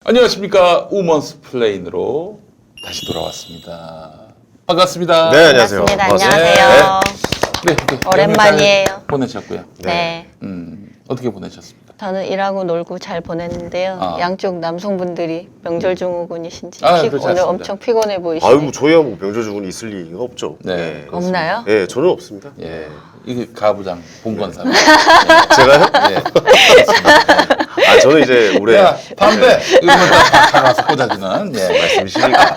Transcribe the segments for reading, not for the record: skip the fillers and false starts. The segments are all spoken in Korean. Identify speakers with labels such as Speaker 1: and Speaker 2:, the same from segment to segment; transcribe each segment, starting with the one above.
Speaker 1: 안녕하십니까. 우먼스 플레인으로 다시 돌아왔습니다. 반갑습니다.
Speaker 2: 네, 안녕하세요.
Speaker 3: 반갑습니다.
Speaker 2: 반갑습니다.
Speaker 3: 안녕하세요.
Speaker 1: 네,
Speaker 3: 오랜만이에요.
Speaker 1: 잘 보내셨고요.
Speaker 3: 네.
Speaker 1: 어떻게 보내셨습니까?
Speaker 3: 저는 일하고 놀고 잘 보냈는데요.
Speaker 1: 아.
Speaker 3: 양쪽 남성분들이 명절 증후군이신지
Speaker 1: 그렇지
Speaker 3: 오늘
Speaker 1: 않습니다.
Speaker 3: 엄청 피곤해 보이시네요.
Speaker 2: 아유, 저희야 뭐 명절주군이 있을 리가 없죠.
Speaker 1: 네.
Speaker 3: 없나요?
Speaker 2: 네, 저는 없습니다.
Speaker 1: 예, 이게 가부장 봉건사입
Speaker 2: 제가요?
Speaker 1: 예.
Speaker 2: 아, 저는 이제 올해
Speaker 1: 야, 담배! 이거는 다 가서 꽂아주는, 예.
Speaker 2: 말씀이시니까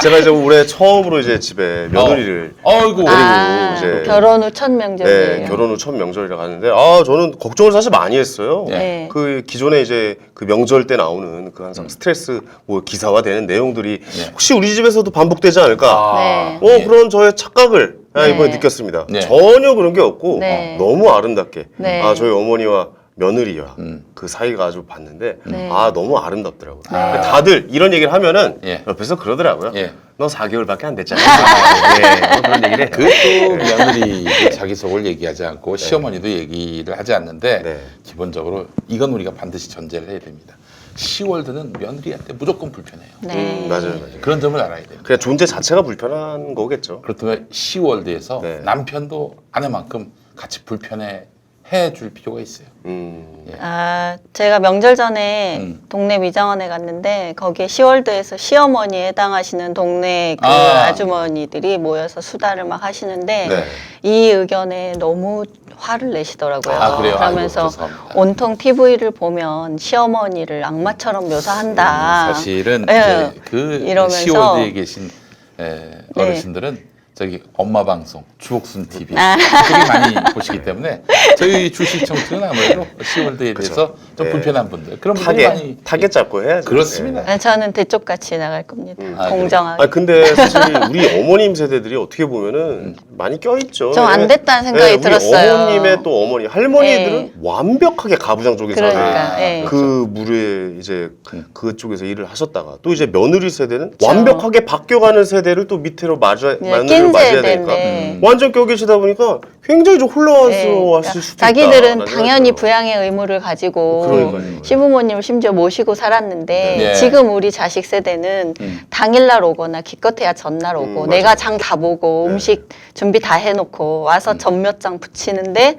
Speaker 2: 제가 이제 올해 처음으로 이제 집에 며느리를
Speaker 1: 어이구.
Speaker 3: 아,
Speaker 2: 이제-
Speaker 3: 결혼 후 첫 명절이에요.
Speaker 2: 네, 결혼 후 첫 명절이라 가는데 아, 저는 걱정을 사실 많이 했어요.
Speaker 3: 네.
Speaker 2: 그 기존에 이제 그 명절 때 나오는 그 항상 스트레스 뭐 기사화되는 내용들이
Speaker 1: 네.
Speaker 2: 혹시 우리 집에서도 반복되지 않을까?
Speaker 3: 네.
Speaker 2: 그런 저의 착각을
Speaker 3: 네.
Speaker 2: 이번에 느꼈습니다.
Speaker 1: 네.
Speaker 2: 전혀 그런 게 없고
Speaker 3: 네.
Speaker 2: 너무 아름답게
Speaker 3: 네.
Speaker 2: 저희 어머니와 며느리와
Speaker 1: 음.
Speaker 2: 그 사이가 아주 봤는데
Speaker 3: 네.
Speaker 2: 너무 아름답더라고요.
Speaker 3: 네.
Speaker 2: 다들 이런 얘기를 하면은
Speaker 1: 예.
Speaker 2: 옆에서 그러더라고요.
Speaker 1: 예.
Speaker 2: 너 4개월밖에 안 됐잖아. 예, 뭐 그런 얘기를 해요.
Speaker 1: 그것도 며느리도 자기 속을 얘기하지 않고 시어머니도 얘기를 하지 않는데
Speaker 2: 네.
Speaker 1: 기본적으로 이건 우리가 반드시 전제를 해야 됩니다. 시월드는 며느리한테 무조건 불편해요.
Speaker 3: 네.
Speaker 2: 맞아요.
Speaker 1: 그런 점을 알아야 돼요.
Speaker 2: 그냥 존재 자체가 불편한 거겠죠.
Speaker 1: 그렇다면 시월드에서
Speaker 2: 네.
Speaker 1: 남편도 아내만큼 같이 불편해 줄 필요가 있어요. 예.
Speaker 3: 제가 명절 전에
Speaker 1: 음.
Speaker 3: 동네 미장원에 갔는데 거기에 시월드에서 시어머니에 해당하시는 동네 그
Speaker 1: 아.
Speaker 3: 아주머니들이 모여서 수다를 막 하시는데
Speaker 2: 네.
Speaker 3: 이 의견에 너무 화를 내시더라고요.
Speaker 1: 아, 그래요?
Speaker 3: 그러면서
Speaker 1: 아이고, 죄송합니다.
Speaker 3: 온통 TV를 보면 시어머니를 악마처럼 묘사한다.
Speaker 1: 사실은
Speaker 3: 예.
Speaker 1: 이제 그
Speaker 3: 이러면서
Speaker 1: 시월드에 계신
Speaker 3: 네.
Speaker 1: 어르신들은 저기 엄마 방송 주옥순 TV 되게
Speaker 3: 아.
Speaker 1: 많이 보시기 때문에 저희 주식 청춘은 아무래도 시월드에 대해서 좀
Speaker 2: 네.
Speaker 1: 불편한 분들 그런 분들이 많이
Speaker 2: 타겟 잡고 해야죠.
Speaker 1: 그렇습니다.
Speaker 2: 네.
Speaker 3: 저는 대쪽같이 나갈 겁니다.
Speaker 1: 아,
Speaker 3: 공정하게.
Speaker 2: 근데 사실 우리 어머님 세대들이 어떻게 보면은 많이 껴있죠.
Speaker 3: 좀 안 됐다는 생각이
Speaker 2: 우리
Speaker 3: 들었어요.
Speaker 2: 어머님의 또 어머니, 할머니들은
Speaker 3: 네.
Speaker 2: 완벽하게 가부장 쪽에서
Speaker 3: 그러니까,
Speaker 2: 하는
Speaker 3: 예.
Speaker 2: 그 물에 이제 그쪽에서 일을 하셨다가 또 이제 며느리 세대는
Speaker 3: 그렇죠.
Speaker 2: 완벽하게 바뀌어가는 세대를 또 밑으로 마주해야
Speaker 3: 낀
Speaker 2: 되니까
Speaker 3: 세대인데.
Speaker 2: 완전 껴 계시다 보니까 굉장히 좀 혼란스러웠을 수도 있다.
Speaker 3: 자기들은 당연히 부양의 의무를 가지고
Speaker 2: 그러니까요.
Speaker 3: 시부모님을 심지어 모시고 살았는데
Speaker 1: 네.
Speaker 3: 지금 우리 자식 세대는 당일날 오거나 기껏해야 전날 오고 내가 장 다 보고
Speaker 2: 네.
Speaker 3: 음식 준비 다 해놓고 와서 전 몇 장 붙이는데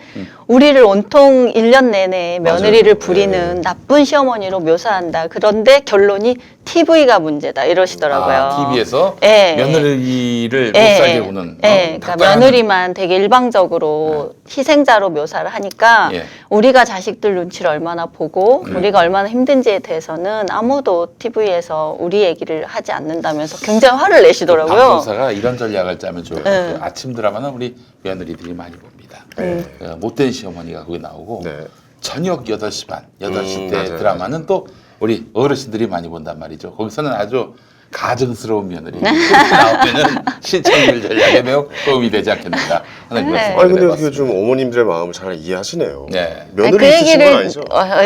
Speaker 3: 우리를 온통 1년 내내 며느리를
Speaker 2: 맞아요.
Speaker 3: 부리는
Speaker 2: 네.
Speaker 3: 나쁜 시어머니로 묘사한다. 그런데 결론이 TV가 문제다 이러시더라고요.
Speaker 1: TV에서
Speaker 3: 예.
Speaker 1: 며느리를 못
Speaker 3: 예,
Speaker 1: 살게 보는
Speaker 3: 그러니까 며느리만 되게 일방적으로 희생자로 묘사를 하니까
Speaker 1: 예.
Speaker 3: 우리가 자식들 눈치를 얼마나 보고
Speaker 1: 음.
Speaker 3: 우리가 얼마나 힘든지에 대해서는 아무도 TV에서 우리 얘기를 하지 않는다면서 굉장히 화를 내시더라고요.
Speaker 1: 방송사가 이런 전략을 짜면 좋을 것 같아요.
Speaker 3: 네.
Speaker 1: 아침 드라마는 우리 며느리들이 많이 봅니다.
Speaker 2: 네.
Speaker 1: 못된 시어머니가 거기 나오고
Speaker 2: 네.
Speaker 1: 저녁 8시 반, 8시 때
Speaker 2: 맞아요.
Speaker 1: 드라마는 또 우리 어르신들이 많이 본단 말이죠. 거기서는 아주 가증스러운 며느리 나오면은 시청률 전략에 매우 도움이 되지 않겠는가 하는 그런
Speaker 3: 네.
Speaker 1: 생각을
Speaker 2: 아니 근데
Speaker 1: 해봤습니다.
Speaker 2: 그게 좀 어머님들의 마음을 잘 이해하시네요.
Speaker 1: 네.
Speaker 2: 며느리
Speaker 3: 그
Speaker 2: 있으신 건
Speaker 3: 얘기를
Speaker 2: 아니죠?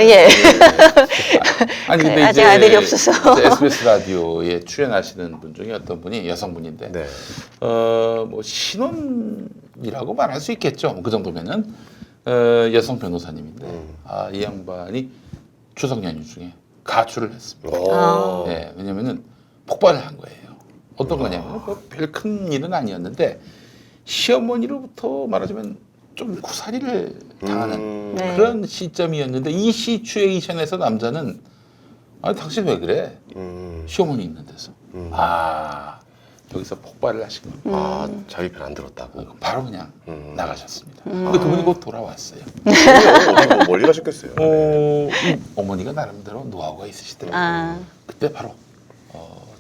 Speaker 3: 예.
Speaker 1: 아니 근데
Speaker 3: 아직
Speaker 1: 이제
Speaker 3: 아들이 없어서.
Speaker 1: SBS 라디오에 출연하시는 분 중에 어떤 분이 여성분인데
Speaker 2: 네.
Speaker 1: 뭐 신혼이라고 말할 수 있겠죠. 그 정도면은 여성 변호사님인데 이 양반이 추석 연휴 중에 가출을 했습니다.
Speaker 2: 오.
Speaker 1: 네, 왜냐면은 폭발을 한 거예요. 어떤 거냐면 별 큰 일은 아니었는데 시어머니로부터 말하자면 좀 구사리를 당하는
Speaker 3: 네.
Speaker 1: 그런 시점이었는데 이 시츄에이션에서 남자는 당신 왜 그래? 시어머니 있는 데서 여기서 폭발을 하신 겁니다.
Speaker 2: 자기 편 안 들었다고.
Speaker 1: 바로 그냥 나가셨습니다. 근데 그분이 곧 돌아왔어요.
Speaker 2: 어디 뭐 멀리 가셨겠어요.
Speaker 1: 이 어머니가 나름대로 노하우가 있으시더라고요.
Speaker 3: 아.
Speaker 1: 그때 바로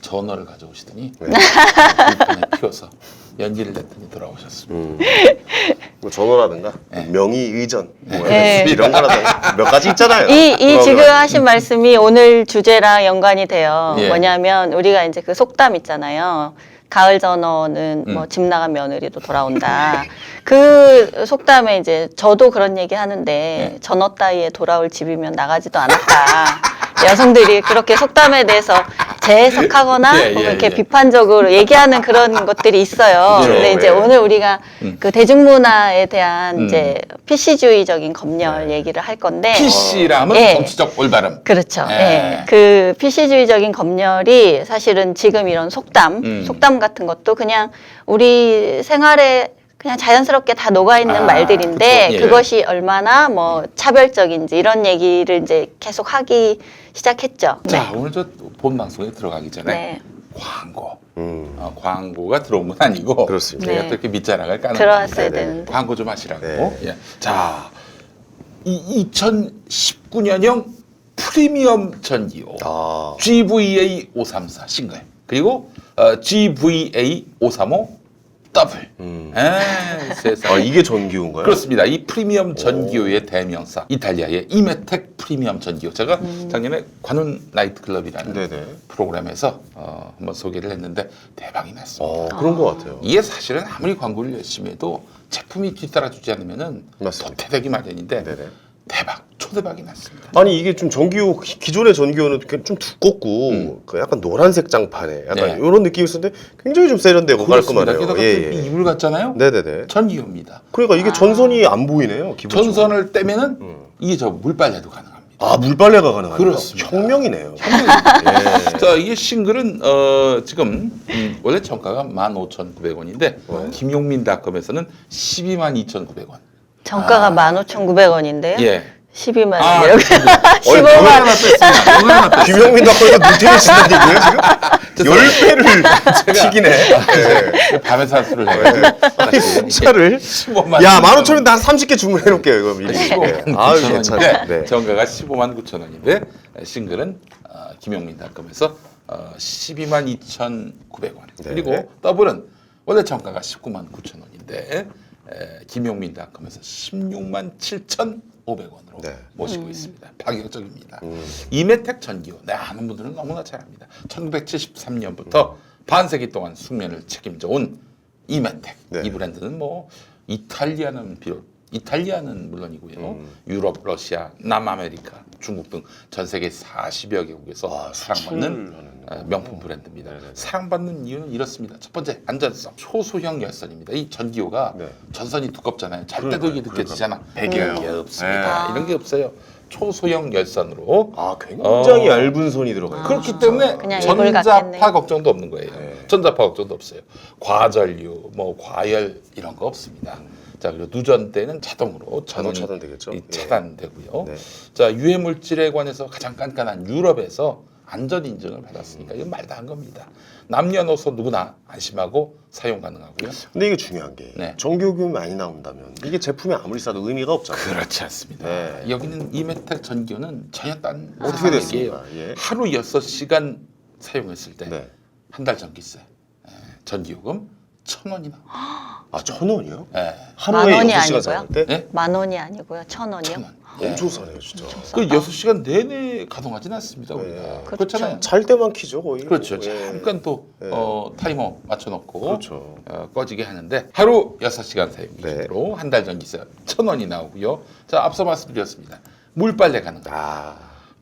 Speaker 1: 전어를 가져오시더니 불판에 피워서 연기를 냈더니 돌아오셨습니다.
Speaker 2: 뭐 전화라든가
Speaker 1: 네.
Speaker 2: 명의 의전 뭐
Speaker 3: 네.
Speaker 2: 이런 거라든가 몇 가지 있잖아요.
Speaker 3: 이 지금
Speaker 2: 그러면.
Speaker 3: 하신 말씀이 오늘 주제랑 연관이 돼요.
Speaker 1: 예.
Speaker 3: 뭐냐면 우리가 이제 그 속담 있잖아요. 가을 전어는 뭐 집 나간 며느리도 돌아온다. 그 속담에 이제 저도 그런 얘기 하는데 전어 따위에 돌아올 집이면 나가지도 않았다. 여성들이 그렇게 속담에 대해서 재해석하거나
Speaker 1: 예, 예,
Speaker 3: 혹은 이렇게
Speaker 1: 예.
Speaker 3: 비판적으로 얘기하는 그런 것들이 있어요.
Speaker 1: 그렇죠.
Speaker 3: 근데 이제
Speaker 2: 예.
Speaker 3: 오늘 우리가 그 대중문화에 대한
Speaker 1: 음.
Speaker 3: 이제 PC주의적인 검열 얘기를 할 건데
Speaker 1: PC라면
Speaker 3: 예.
Speaker 1: 정치적 올바름.
Speaker 3: 그렇죠.
Speaker 1: 예.
Speaker 3: 예. 그 PC주의적인 검열이 사실은 지금 이런 속담 같은 것도 그냥 우리 생활에 그냥 자연스럽게 다 녹아있는
Speaker 1: 아,
Speaker 3: 말들인데
Speaker 1: 그쵸. 예.
Speaker 3: 그것이 얼마나 뭐 차별적인지 이런 얘기를 이제 계속 하기 시작했죠.
Speaker 1: 자, 오늘 저 본 방송에 들어가기 전에
Speaker 3: 네.
Speaker 1: 광고. 광고가 들어온 건 아니고
Speaker 2: 음. 그렇습니다.
Speaker 1: 제가
Speaker 3: 네.
Speaker 1: 또 이렇게 밑자락을 까는
Speaker 3: 들어왔어야
Speaker 1: 건데
Speaker 3: 되는데.
Speaker 1: 광고 좀 하시라고.
Speaker 2: 네.
Speaker 1: 예. 자, 이 2019년형 프리미엄 전기요.
Speaker 2: 아.
Speaker 1: GVA 534 싱글 그리고 GVA 535 더블. 세상에.
Speaker 2: 아, 이게 전기호인가요?
Speaker 1: 그렇습니다. 이 프리미엄 전기요의 대명사 이탈리아의 이메텍 프리미엄 전기요. 제가 작년에 관훈 나이트클럽이라는
Speaker 2: 네네.
Speaker 1: 프로그램에서 한번 소개를 했는데 대박이 났습니다.
Speaker 2: 그런 것 같아요.
Speaker 1: 이게 사실은 아무리 광고를 열심히 해도 제품이 뒤따라주지 않으면은
Speaker 2: 맞습니다.
Speaker 1: 도태되기 마련인데
Speaker 2: 네네.
Speaker 1: 대박, 초대박이 났습니다.
Speaker 2: 아니 이게 좀 전기호 기존의 전기호는 좀 두껍고 그 약간 노란색 장판에 약간
Speaker 1: 네.
Speaker 2: 이런 느낌이 있었는데 굉장히 좀 세련되고 깔끔하네요.
Speaker 1: 게다가
Speaker 2: 예,
Speaker 1: 이
Speaker 2: 예.
Speaker 1: 이불 같잖아요.
Speaker 2: 네네네.
Speaker 1: 전기요입니다.
Speaker 2: 그러니까 이게 전선이 안 보이네요. 기본적으로.
Speaker 1: 전선을 떼면은 이게 저 물빨래도 가능합니다.
Speaker 2: 아 물빨래가 가능하다.
Speaker 1: 그렇습니다.
Speaker 2: 혁명이네요. 예.
Speaker 1: 자, 이게 싱글은 지금 원래 정가가 15,900원인데 김용민닷컴에서는 122,900원.
Speaker 3: 정가가 15,900원인데요.
Speaker 1: 예.
Speaker 3: 12만
Speaker 1: 아,
Speaker 3: 원 이렇게 15만 원.
Speaker 2: 김영민 덕분에 눈탱이 친다는 얘기예요 지금? 10배를 튀기네. 네.
Speaker 1: 밤에 사수를 해가지고
Speaker 2: 차를
Speaker 1: 15만
Speaker 2: 야 15,000원 한 30개 주문해 놓을게요 이거 미리.
Speaker 1: 15만
Speaker 2: 네. 아유
Speaker 1: 9천
Speaker 2: 괜찮네.
Speaker 1: 원인데
Speaker 2: 네.
Speaker 1: 정가가 15만 9천 원인데 싱글은 김용민닷컴에서 122,900원.
Speaker 2: 네.
Speaker 1: 그리고 더블은 원래 정가가 19만 9천 원인데 김용민닷컴에서 167,500원으로
Speaker 2: 네.
Speaker 1: 모시고 있습니다. 파격적입니다. 이메텍 전기요. 네, 아는 분들은 너무나 잘 압니다. 1973년부터 반세기 동안 숙면을 책임져 온 이메텍.
Speaker 2: 네.
Speaker 1: 이 브랜드는 뭐 이탈리아는 물론이고요. 유럽, 러시아, 남아메리카, 중국 등 전 세계 40여 개국에서 사랑받는 명품 브랜드입니다. 사랑받는 이유는 이렇습니다. 첫 번째, 안전성. 초소형 열선입니다. 이 전기요가
Speaker 2: 네.
Speaker 1: 전선이 두껍잖아요. 잘 때도 이게 느껴지잖아.
Speaker 2: 배겨요.
Speaker 1: 이게 없습니다.
Speaker 3: 네.
Speaker 1: 이런 게 없어요. 초소형 열선으로
Speaker 2: 아 굉장히 얇은 선이 들어가요.
Speaker 1: 그렇기 때문에
Speaker 3: 그냥 이불
Speaker 1: 전자파
Speaker 3: 같겠네.
Speaker 1: 걱정도 없는 거예요. 전자파 걱정도 없어요. 과전류, 뭐 과열 이런 거 없습니다. 자, 그리고 누전 때는 자동으로 전원이
Speaker 2: 차단되겠죠?
Speaker 1: 이
Speaker 2: 예.
Speaker 1: 차단되고요.
Speaker 2: 네.
Speaker 1: 자, 유해 물질에 관해서 가장 깐깐한 유럽에서 안전 인증을 받았으니까 이건 말도 안 겁니다. 남녀노소 누구나 안심하고 사용 가능하고요.
Speaker 2: 근데 이게 중요한 게
Speaker 1: 네.
Speaker 2: 전기요금이 많이 나온다면 이게 제품에 아무리 싸도 의미가 없잖아요.
Speaker 1: 그렇지 않습니다.
Speaker 2: 네.
Speaker 1: 여기는 이메텍 전기요는 전혀 딴
Speaker 2: 어떻게
Speaker 1: 세상이에요.
Speaker 2: 됐습니까? 예.
Speaker 1: 하루 6시간 사용했을 때
Speaker 2: 네.
Speaker 1: 한 달 전기세, 전기요금 1,000원이나.
Speaker 2: 아 1,000원이요?
Speaker 1: 예.
Speaker 2: 하루에
Speaker 3: 10,000원이
Speaker 2: 6시간
Speaker 3: 아니고요?
Speaker 2: 사용할 때?
Speaker 1: 예?
Speaker 3: 10,000원이 아니고요. 1,000원이요.
Speaker 1: 1,000원.
Speaker 2: 엄청 싸네요 진짜.
Speaker 1: 그 6시간 내내 가동하진 않습니다. 우리가.
Speaker 2: 네.
Speaker 1: 그렇잖아요.
Speaker 2: 잘 때만 키죠 거의.
Speaker 1: 그렇죠.
Speaker 2: 예.
Speaker 1: 잠깐 또
Speaker 2: 네.
Speaker 1: 타이머 맞춰놓고
Speaker 2: 그렇죠.
Speaker 1: 꺼지게 하는데 하루 6시간 사용
Speaker 2: 네.
Speaker 1: 기준으로 한 달 전기세 1,000원이 나오고요. 자, 앞서 말씀드렸습니다. 물빨래 가능합니다.
Speaker 2: 아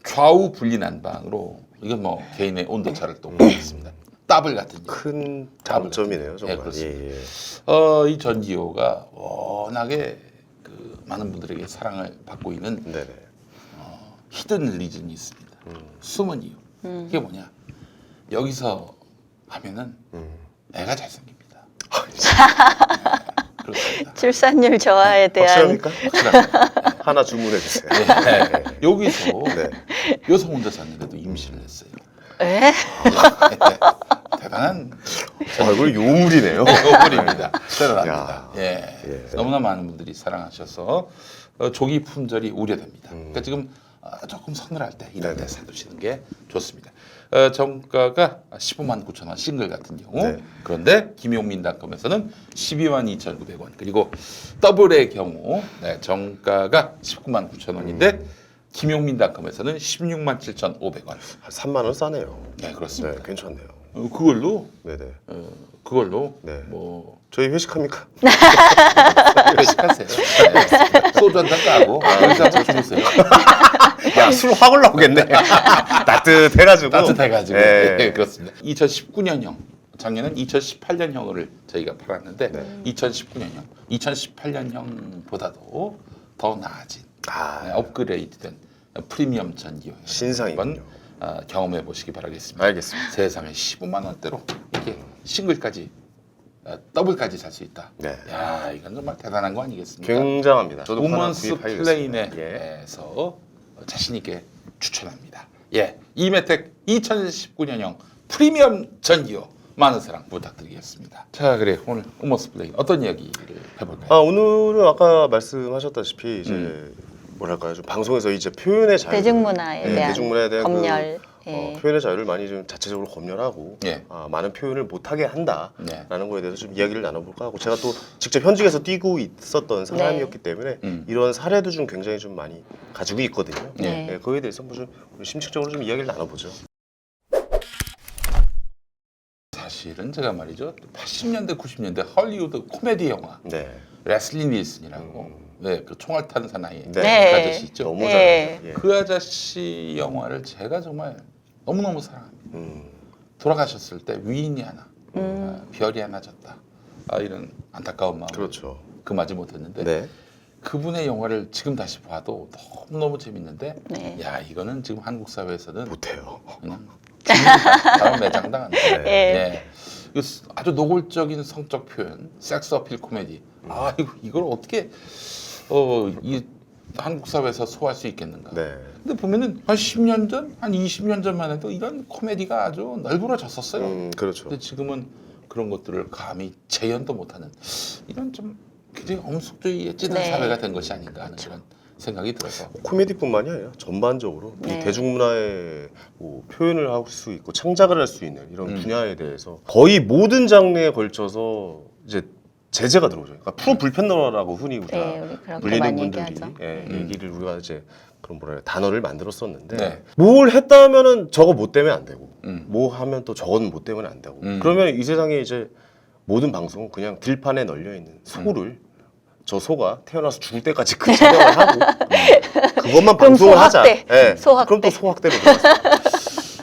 Speaker 1: 좌우 분리 난방으로 이건 뭐 개인의 온도차를 또 보겠습니다. 더블 같은 일.
Speaker 2: 큰 장점이네요 정말.
Speaker 1: 네, 그렇습니다.
Speaker 2: 예, 예.
Speaker 1: 이 전기요가 워낙에 그 많은 분들에게 사랑을 받고 있는
Speaker 2: 네네.
Speaker 1: 히든 리즌이 있습니다. 숨은 이유. 이게 뭐냐? 여기서 하면은 애가 잘생깁니다. 그렇습니다.
Speaker 3: 출산율 저하에 대한
Speaker 2: 확실합니까?
Speaker 1: 확실합니다.
Speaker 2: 하나 주문해 주세요.
Speaker 1: 네. 여기서
Speaker 2: 네.
Speaker 1: 여성 혼자 샀는데도 임신을 했어요.
Speaker 3: 에?
Speaker 1: 대단한
Speaker 2: 이거 요물이네요.
Speaker 1: 요물입니다. 대단합니다.
Speaker 2: 야.
Speaker 1: 예.
Speaker 2: 예.
Speaker 1: 너무나 많은 분들이 사랑하셔서 조기 품절이 우려됩니다. 그러니까 지금 조금 서늘할 때 이럴 때
Speaker 2: 네네.
Speaker 1: 사두시는 게 좋습니다. 정가가 15만 9천 원 싱글 같은 경우
Speaker 2: 네.
Speaker 1: 그런데 김용민닷컴에서는 12만 2,900원 그리고 더블의 경우 정가가 19만 9천 원인데 김용민닷컴에서는 16만 7,500원.
Speaker 2: 한 3만 원 싸네요.
Speaker 1: 네,
Speaker 2: 네,
Speaker 1: 그렇습니다.
Speaker 2: 괜찮네요.
Speaker 1: 그걸로
Speaker 2: 네네.
Speaker 1: 네.
Speaker 2: 네.
Speaker 1: 뭐
Speaker 2: 저희 회식합니까?
Speaker 1: 회식하세요. 네. 소주 한 잔 까고 여기서 한번 주무세요.
Speaker 2: 야, 술 확 올라오겠네. 따뜻해가지고.
Speaker 1: 따뜻해가지고.
Speaker 2: 예.
Speaker 1: 예, 그렇습니다. 2019년형. 작년은 2018년형을 저희가 팔았는데 2019년형, 2018년형보다도 더 나아진 업그레이드된 프리미엄 전기요.
Speaker 2: 신상이군요.
Speaker 1: 한번 경험해 보시기 바라겠습니다.
Speaker 2: 알겠습니다.
Speaker 1: 세상에 15만 원대로 이렇게 싱글까지 더블까지 살 수 있다.
Speaker 2: 네.
Speaker 1: 야, 이건 정말 대단한 거 아니겠습니까?
Speaker 2: 굉장합니다. 저도
Speaker 1: 우먼스
Speaker 2: 하나 구입하겠습니다.
Speaker 1: 플레인에서 자신 있게 추천합니다. 예, 이메텍 2019년형 프리미엄 전기요 많은 사랑 부탁드리겠습니다. 자, 그래 오늘 우먼스 플레인 어떤 이야기를 해볼까요?
Speaker 2: 오늘은 아까 말씀하셨다시피 이제 뭐랄까요, 좀 방송에서 이제 표현의 자유,
Speaker 3: 대중문화에 대한
Speaker 2: 대중문화에 대한
Speaker 3: 검열.
Speaker 2: 표현의 자유를 많이 좀 자체적으로 검열하고
Speaker 1: 예.
Speaker 2: 많은 표현을 못하게 한다라는
Speaker 1: 네.
Speaker 2: 거에 대해서 좀 이야기를 나눠볼까 하고, 제가 또 직접 현직에서 뛰고 있었던 사람이었기 때문에 이런 사례도 좀 굉장히 좀 많이 가지고 있거든요.
Speaker 3: 네.
Speaker 2: 네, 그거에 대해서 뭐 좀 심층적으로 좀 이야기를 나눠보죠.
Speaker 1: 사실은 제가 말이죠 80년대 90년대 헐리우드 코미디 영화
Speaker 2: 네.
Speaker 1: 레슬리 닐슨이라고 그 총알 탄 사나이
Speaker 2: 네.
Speaker 3: 네.
Speaker 1: 그 아저씨 있죠.
Speaker 2: 너무
Speaker 3: 네.
Speaker 2: 잘해요. 예.
Speaker 1: 그 아저씨 영화를 제가 정말 너무너무 사랑합니다. 돌아가셨을 때 위인이 하나, 별이 하나 졌다. 이런 안타까운 마음.
Speaker 2: 그렇죠.
Speaker 1: 금하지 못했는데
Speaker 2: 네.
Speaker 1: 그분의 영화를 지금 다시 봐도 너무너무 재밌는데
Speaker 3: 네.
Speaker 1: 야, 이거는 지금 한국 사회에서는
Speaker 2: 못해요.
Speaker 1: 그냥 바로 매장당한다.
Speaker 2: 네.
Speaker 1: 예. 이거 아주 노골적인 성적 표현, 섹스 어필 코미디. 이걸 어떻게 이 한국 사회에서 소화할 수 있겠는가?
Speaker 2: 네.
Speaker 1: 근데 보면은 한 10년 전, 한 20년 전만 해도 이런 코미디가 아주 널브러졌었어요.
Speaker 2: 그렇죠.
Speaker 1: 근데 지금은 그런 것들을 감히 재현도 못하는 이런 좀 굉장히 엄숙주의에 찌든
Speaker 3: 네.
Speaker 1: 사회가 된 것이 아닌가 하는 그런 생각이 들어서.
Speaker 2: 코미디뿐만이 아니라 전반적으로
Speaker 3: 네.
Speaker 2: 이 대중문화의 뭐 표현을 할 수 있고 창작을 할 수 있는 이런 분야에 대해서 거의 모든 장르에 걸쳐서 이제 제재가 들어오죠. 그러니까 프로 불편러라고 흔히 우리가
Speaker 3: 네, 우리 그렇게
Speaker 2: 불리는
Speaker 3: 많이
Speaker 2: 분들이
Speaker 3: 얘기하죠.
Speaker 2: 얘기를 우리가 이제 그런 뭐라 해야, 단어를 만들었었는데
Speaker 1: 네.
Speaker 2: 뭘 했다 하면은 저거 못 되면 안 되고
Speaker 1: 음.
Speaker 2: 뭐 하면 또 저건 못 되면 안 되고 그러면 이 세상에 이제 모든 방송은 그냥 들판에 널려 있는 소를 저 소가 태어나서 죽을 때까지 그 촬영을 하고 그것만
Speaker 3: 그럼
Speaker 2: 방송을 하자.
Speaker 3: 소확대.
Speaker 2: 예.
Speaker 3: 소확대.
Speaker 2: 그럼 또 소확대로 들어갔어요.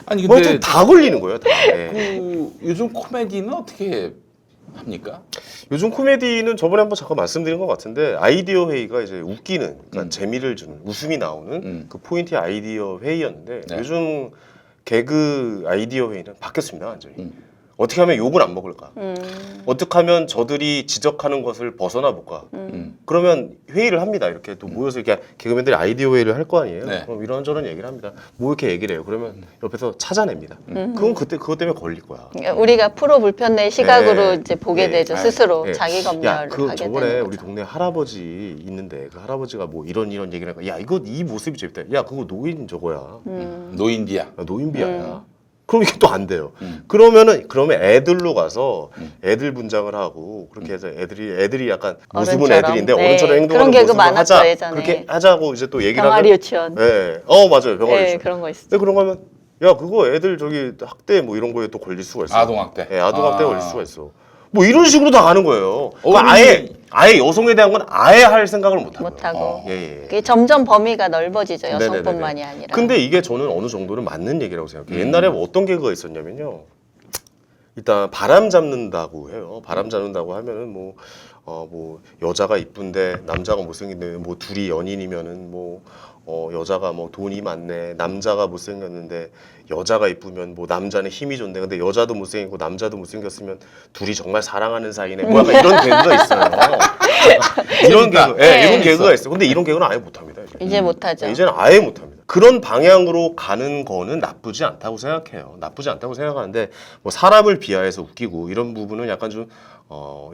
Speaker 1: 아니
Speaker 2: 뭐
Speaker 1: 근데
Speaker 2: 하여튼 다 걸리는 거예요. 다. 예.
Speaker 1: 그 요즘 코미디는 어떻게 합니까?
Speaker 2: 요즘 코미디는 저번에 한번 잠깐 말씀드린 것 같은데 아이디어 회의가 이제 웃기는, 그러니까 재미를 주는, 웃음이 나오는 그 포인트의 아이디어 회의였는데
Speaker 1: 네.
Speaker 2: 요즘 개그 아이디어 회의는 바뀌었습니다. 완전히. 어떻게 하면 욕을 안 먹을까? 어떻게 하면 저들이 지적하는 것을 벗어나 볼까? 그러면 회의를 합니다. 이렇게 또 모여서 이렇게 개그맨들이 아이디어 회의를 할 거 아니에요.
Speaker 1: 네.
Speaker 2: 그럼 이런저런 얘기를 합니다. 뭐 이렇게 얘기를 해요. 그러면 옆에서 찾아냅니다. 그건 그것 때문에 걸릴 거야.
Speaker 3: 그러니까 우리가 프로 불편의 시각으로
Speaker 2: 네.
Speaker 3: 이제 보게
Speaker 2: 네.
Speaker 3: 되죠. 스스로
Speaker 2: 네.
Speaker 3: 자기
Speaker 2: 야,
Speaker 3: 검열을
Speaker 2: 그
Speaker 3: 하게
Speaker 2: 저번에
Speaker 3: 되는
Speaker 2: 우리
Speaker 3: 거죠.
Speaker 2: 동네 할아버지 있는데 그 할아버지가 뭐 이런 얘기를 하니까 야, 이거 이 모습이 재밌다. 야, 그거 노인 저거야.
Speaker 1: 노인비야.
Speaker 2: 야, 노인비야. 그럼 이게 또 안 돼요. 그러면 애들로 가서 애들 분장을 하고 그렇게 해서 애들이 약간 모습은
Speaker 3: 어른처럼.
Speaker 2: 애들인데
Speaker 3: 네.
Speaker 2: 어른처럼
Speaker 3: 그런
Speaker 2: 행동하는
Speaker 3: 개그
Speaker 2: 모습을
Speaker 3: 많았죠,
Speaker 2: 하자.
Speaker 3: 예전에.
Speaker 2: 그렇게 하자고 이제 또 얘기를
Speaker 3: 병아리
Speaker 2: 하면
Speaker 3: 유치원.
Speaker 2: 네. 맞아요. 병아리
Speaker 3: 네,
Speaker 2: 유치원.
Speaker 3: 그런 거 있어.
Speaker 2: 근데 그런 거면 야, 그거 애들 저기 학대 뭐 이런 거에 또 걸릴 수가 있어.
Speaker 1: 아동학대.
Speaker 2: 네, 아동학대 걸릴 수가 있어. 뭐 이런 식으로 다 가는 거예요. 그러니까
Speaker 1: 어른이-
Speaker 2: 아예 여성에 대한 건 아예 할 생각을 못 하고.
Speaker 3: 못하고.
Speaker 2: 예.
Speaker 3: 그게 점점 범위가 넓어지죠.
Speaker 2: 네네네네.
Speaker 3: 여성뿐만이 아니라.
Speaker 2: 근데 이게 저는 어느 정도는 맞는 얘기라고 생각해요. 옛날에 어떤 개그가 있었냐면요. 일단 바람 잡는다고 해요. 바람 잡는다고 하면은 뭐 여자가 이쁜데 남자가 못생긴데 뭐 둘이 연인이면은 뭐 여자가 뭐 돈이 많네, 남자가 못생겼는데 여자가 이쁘면 뭐 남자는 힘이 좋네. 근데 여자도 못생기고 남자도 못생겼으면 둘이 정말 사랑하는 사이네. 뭐 약간 이런 개그가 있어요. 이런 개그,
Speaker 3: 네.
Speaker 2: 이런 개그가 있어요. 근데 이런 개그는 아예 못합니다.
Speaker 3: 이제 못하죠.
Speaker 2: 이제는 아예 못합니다. 그런 방향으로 가는 거는 나쁘지 않다고 생각해요. 나쁘지 않다고 생각하는데 뭐 사람을 비하해서 웃기고 이런 부분은 약간 좀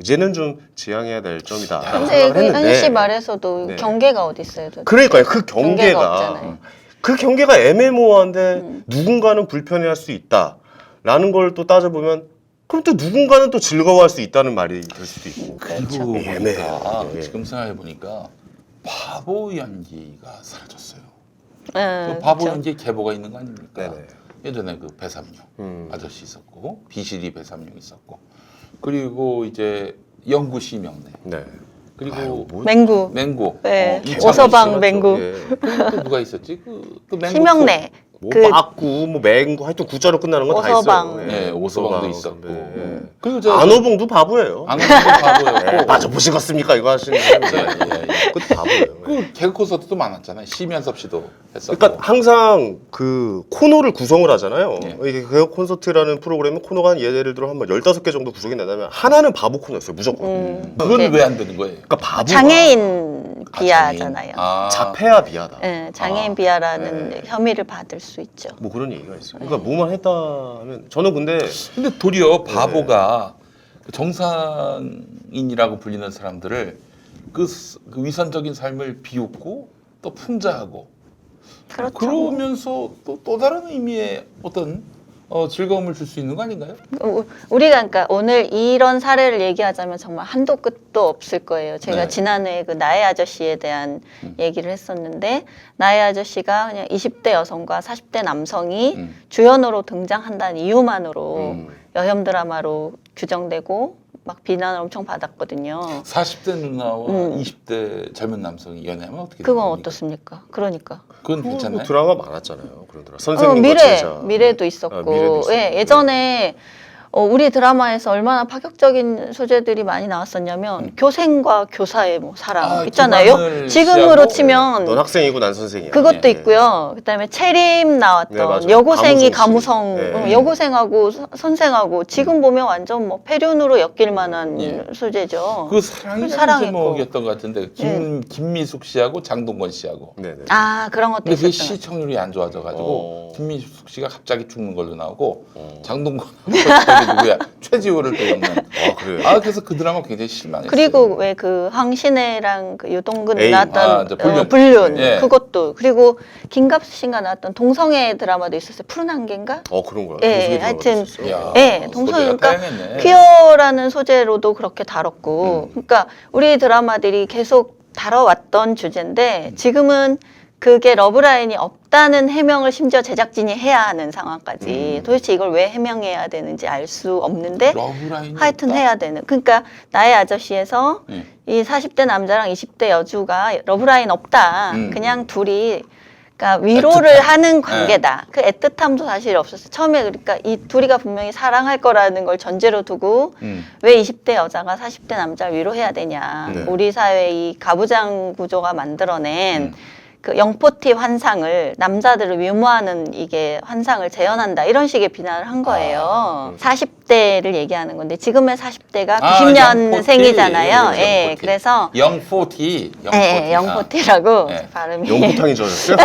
Speaker 2: 이제는 좀 지양해야 될 점이다.
Speaker 3: 근데 그 현희 씨 말에서도
Speaker 2: 네.
Speaker 3: 경계가 어디 있어요? 도대체?
Speaker 2: 그러니까요. 그
Speaker 3: 경계가 없잖아요.
Speaker 2: 그 경계가 애매모호한데 누군가는 불편해할 수 있다라는 걸 또 따져보면 그럼 또 누군가는 또 즐거워할 수 있다는 말이 될 수도 있고.
Speaker 1: 그리고
Speaker 2: 애매해요.
Speaker 1: 보니까
Speaker 2: 예.
Speaker 1: 지금 생각해 보니까 바보 연기가 사라졌어요.
Speaker 3: 네,
Speaker 1: 그 바보
Speaker 3: 그렇죠.
Speaker 1: 연기 계보가 있는 거 아닙니까?
Speaker 2: 네네.
Speaker 1: 예전에 그 배삼룡 아저씨 있었고 비실이 배삼룡 있었고 그리고 이제 영구시 명래
Speaker 2: 네.
Speaker 1: 그리고
Speaker 2: 아유, 뭐
Speaker 3: 맹구.
Speaker 1: 맹구,
Speaker 3: 네.
Speaker 1: 이창호
Speaker 3: 오서방
Speaker 1: 씨.
Speaker 3: 맹구.
Speaker 2: 예.
Speaker 1: 그리고 또 누가 있었지? 그 맹구
Speaker 3: 심형래.
Speaker 2: 뭐
Speaker 3: 그
Speaker 2: 빠꾸, 뭐 맹구, 하여튼 구자로 끝나는 건 다
Speaker 3: 오서방.
Speaker 2: 있어요.
Speaker 1: 네, 오서방도 있었고.
Speaker 2: 선배. 예.
Speaker 1: 그리고 저
Speaker 2: 안호봉도 바보예요.
Speaker 1: 안호봉도 바보였고.
Speaker 2: 예, 맞아 보시겠습니까 이거 하시는 분이. 그것도 바보예요.
Speaker 1: 그 개그 콘서트도 많았잖아요. 심연섭 씨도 했었고.
Speaker 2: 그러니까 항상 그 코너를 구성을 하잖아요.
Speaker 1: 예.
Speaker 2: 이게 개그 콘서트라는 프로그램은 코너가 한 예를 들어 한 15개 정도 구성이 된다면 하나는 바보 코너였어요. 무조건.
Speaker 1: 그건
Speaker 3: 네.
Speaker 1: 왜 안 되는 거예요?
Speaker 2: 그러니까 바보가
Speaker 3: 장애인 비하잖아요.
Speaker 1: 아,
Speaker 2: 자폐아 비하다.
Speaker 3: 네, 장애인
Speaker 1: 아,
Speaker 3: 비하라는
Speaker 2: 네.
Speaker 3: 혐의를 받을 수 있죠.
Speaker 2: 뭐 그런 얘기가 있어요. 그러니까 뭐만 했다 하면 저는 근데
Speaker 1: 근데 도리어 바보가 그 정상인이라고 불리는 사람들을 그 위선적인 삶을 비웃고 또 풍자하고
Speaker 3: 그렇죠.
Speaker 1: 그러면서 또 다른 의미의 어떤 즐거움을 줄 수 있는 거 아닌가요?
Speaker 3: 우리가 그러니까 오늘 이런 사례를 얘기하자면 정말 한도 끝도 없을 거예요. 제가
Speaker 1: 네.
Speaker 3: 지난해 그 나의 아저씨에 대한 얘기를 했었는데 나의 아저씨가 그냥 20대 여성과 40대 남성이 주연으로 등장한다는 이유만으로 여혐 드라마로 규정되고 막 비난을 엄청 받았거든요.
Speaker 1: 40대 누나와 20대 젊은 남성이 연애하면 어떻게
Speaker 3: 그건
Speaker 1: 됩니까?
Speaker 3: 어떻습니까? 그러니까.
Speaker 1: 그건
Speaker 2: 뭐
Speaker 1: 괜찮나요?
Speaker 2: 드라마 많았잖아요. 그런 드라마. 선생님과 제자.
Speaker 3: 미래도 있었고,
Speaker 2: 미래도 있었고.
Speaker 3: 예, 예전에 우리 드라마에서 얼마나 파격적인 소재들이 많이 나왔었냐면 교생과 교사의 뭐 사랑 있잖아요.
Speaker 1: 기반을
Speaker 3: 지금으로
Speaker 1: 시하고,
Speaker 3: 치면
Speaker 2: 넌 학생이고 난 선생이야.
Speaker 3: 그것도
Speaker 2: 네.
Speaker 3: 있고요. 그다음에 채림 나왔던
Speaker 2: 네, 맞아요.
Speaker 3: 여고생이
Speaker 2: 가무성 씨.
Speaker 3: 가무성,
Speaker 2: 네.
Speaker 3: 여고생하고 선생하고 지금 보면 완전 뭐 폐륜으로 엮일 만한
Speaker 1: 예.
Speaker 3: 소재죠.
Speaker 1: 그 사랑이라는
Speaker 3: 사랑했고.
Speaker 1: 제목이었던 것 같은데 김미숙 씨하고 장동건 씨하고
Speaker 2: 네네.
Speaker 3: 아 그런 것도
Speaker 1: 근데 그
Speaker 3: 있었던 것
Speaker 1: 시청률이 안 좋아져가지고 김미숙 씨가 갑자기 죽는 걸로 나오고 장동건 저기 누구야 최지호를 또 엮는.
Speaker 2: 아 그래요.
Speaker 1: 아 그래서 그 드라마 굉장히 실망했어요.
Speaker 3: 그리고 왜 그 황신혜랑 그 유동근
Speaker 2: 에이,
Speaker 3: 나왔던
Speaker 1: 저 불륜.
Speaker 3: 불륜
Speaker 1: 예.
Speaker 3: 그것도 그리고 김갑수 씨가 나왔던 동성애 드라마도 있었어요. 푸른 안개인가?
Speaker 2: 그런 거야.
Speaker 3: 예,
Speaker 2: 동성애
Speaker 3: 하여튼
Speaker 2: 드라마도 있었어요?
Speaker 1: 야,
Speaker 3: 예, 동성애
Speaker 1: 소재가
Speaker 3: 그러니까
Speaker 1: 다양했네.
Speaker 3: 퀴어라는 소재로도 그렇게 다뤘고 그러니까 우리 드라마들이 계속 다뤄왔던 주제인데 지금은 그게 러브라인이 없다는 해명을 심지어 제작진이 해야 하는 상황까지 도대체 이걸 왜 해명해야 되는지 알 수 없는데
Speaker 1: 러브라인이
Speaker 3: 하여튼
Speaker 1: 없다?
Speaker 3: 해야 되는 그러니까 나의 아저씨에서
Speaker 1: 예.
Speaker 3: 이 40대 남자랑 20대 여주가 러브라인 없다 그냥 둘이 그러니까 위로를
Speaker 1: 애틋함.
Speaker 3: 하는 관계다. 그 애틋함도 사실 없었어요. 처음에 그러니까 이 둘이가 분명히 사랑할 거라는 걸 전제로 두고 왜 20대 여자가 40대 남자를 위로해야 되냐.
Speaker 2: 네.
Speaker 3: 우리 사회의 이 가부장 구조가 만들어낸 그 영포티 환상을 남자들을 위무하는 이게 환상을 재현한다 이런 식의 비난을 한 거예요. 40대를 얘기하는 건데 지금의 40대가 90년생이잖아요.
Speaker 1: 영포티.
Speaker 3: 예, 그래서
Speaker 1: 영포티.
Speaker 3: 예, 영포티라고
Speaker 1: 예.
Speaker 3: 발음이
Speaker 2: 영구탕이 져졌어요?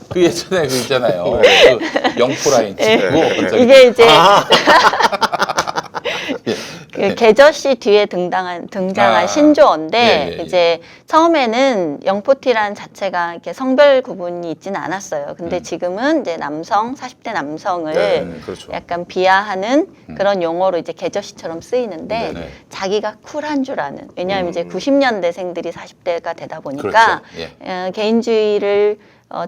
Speaker 1: 그 예전에 그 있잖아요.
Speaker 2: 네.
Speaker 1: 그 영포라인
Speaker 3: 예.
Speaker 1: 찍고 저기
Speaker 3: 이게 이제
Speaker 1: 예.
Speaker 3: 그 계저씨 뒤에 등장한 신조어인데
Speaker 1: 예, 예.
Speaker 3: 이제 처음에는 영포티라는 자체가 이렇게 성별 구분이 있지는 않았어요. 근데 지금은 이제 남성 40대 남성을
Speaker 2: 네, 그렇죠.
Speaker 3: 약간 비하하는 그런 용어로 이제 계저씨처럼 쓰이는데
Speaker 1: 네네.
Speaker 3: 자기가 쿨한 줄 아는. 왜냐하면 이제 90년대생들이 40대가 되다 보니까
Speaker 1: 그렇죠. 예.
Speaker 3: 개인주의를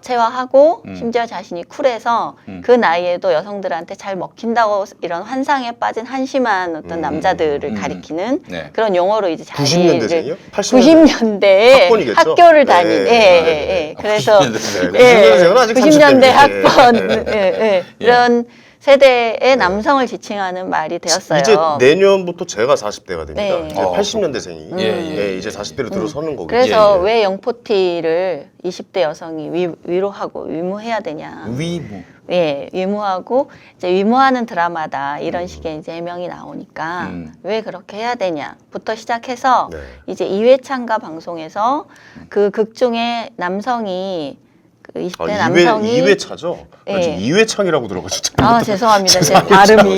Speaker 3: 체화하고 심지어 자신이 쿨해서 그 나이에도 여성들한테 잘 먹힌다고 이런 환상에 빠진 한심한 어떤 남자들을 가리키는
Speaker 1: 네.
Speaker 3: 그런 용어로 이제
Speaker 2: 90년대생이요?
Speaker 3: 90년대에
Speaker 2: 학번이겠죠?
Speaker 3: 학교를 다닌
Speaker 2: 네.
Speaker 3: 예. 그래서
Speaker 1: 90년대생.
Speaker 2: 네, 90년대생은 아직
Speaker 3: 90년대
Speaker 2: 30대.
Speaker 3: 학번 이런 세대의 남성을 지칭하는 말이 되었어요.
Speaker 2: 이제 내년부터 제가 40대가 됩니다.
Speaker 3: 네.
Speaker 2: 이제 80년대생이
Speaker 1: 예.
Speaker 2: 이제 40대로 들어서는 거고.
Speaker 3: 그래서
Speaker 1: 예, 예.
Speaker 3: 왜 영포티를 20대 여성이 위로하고 위무해야 되냐.
Speaker 1: 위무.
Speaker 3: 예, 위무하고 이제 위무하는 드라마다 이런 식의 이제 해명이 나오니까 왜 그렇게 해야 되냐부터 시작해서
Speaker 2: 네.
Speaker 3: 이제 이회창가 방송에서 그 극 중에 남성이 그 20대 남성이
Speaker 2: 2회차죠?
Speaker 3: 예.
Speaker 2: 지금 2회창이라고 들어가셨죠?
Speaker 3: 아 죄송합니다 제 발음이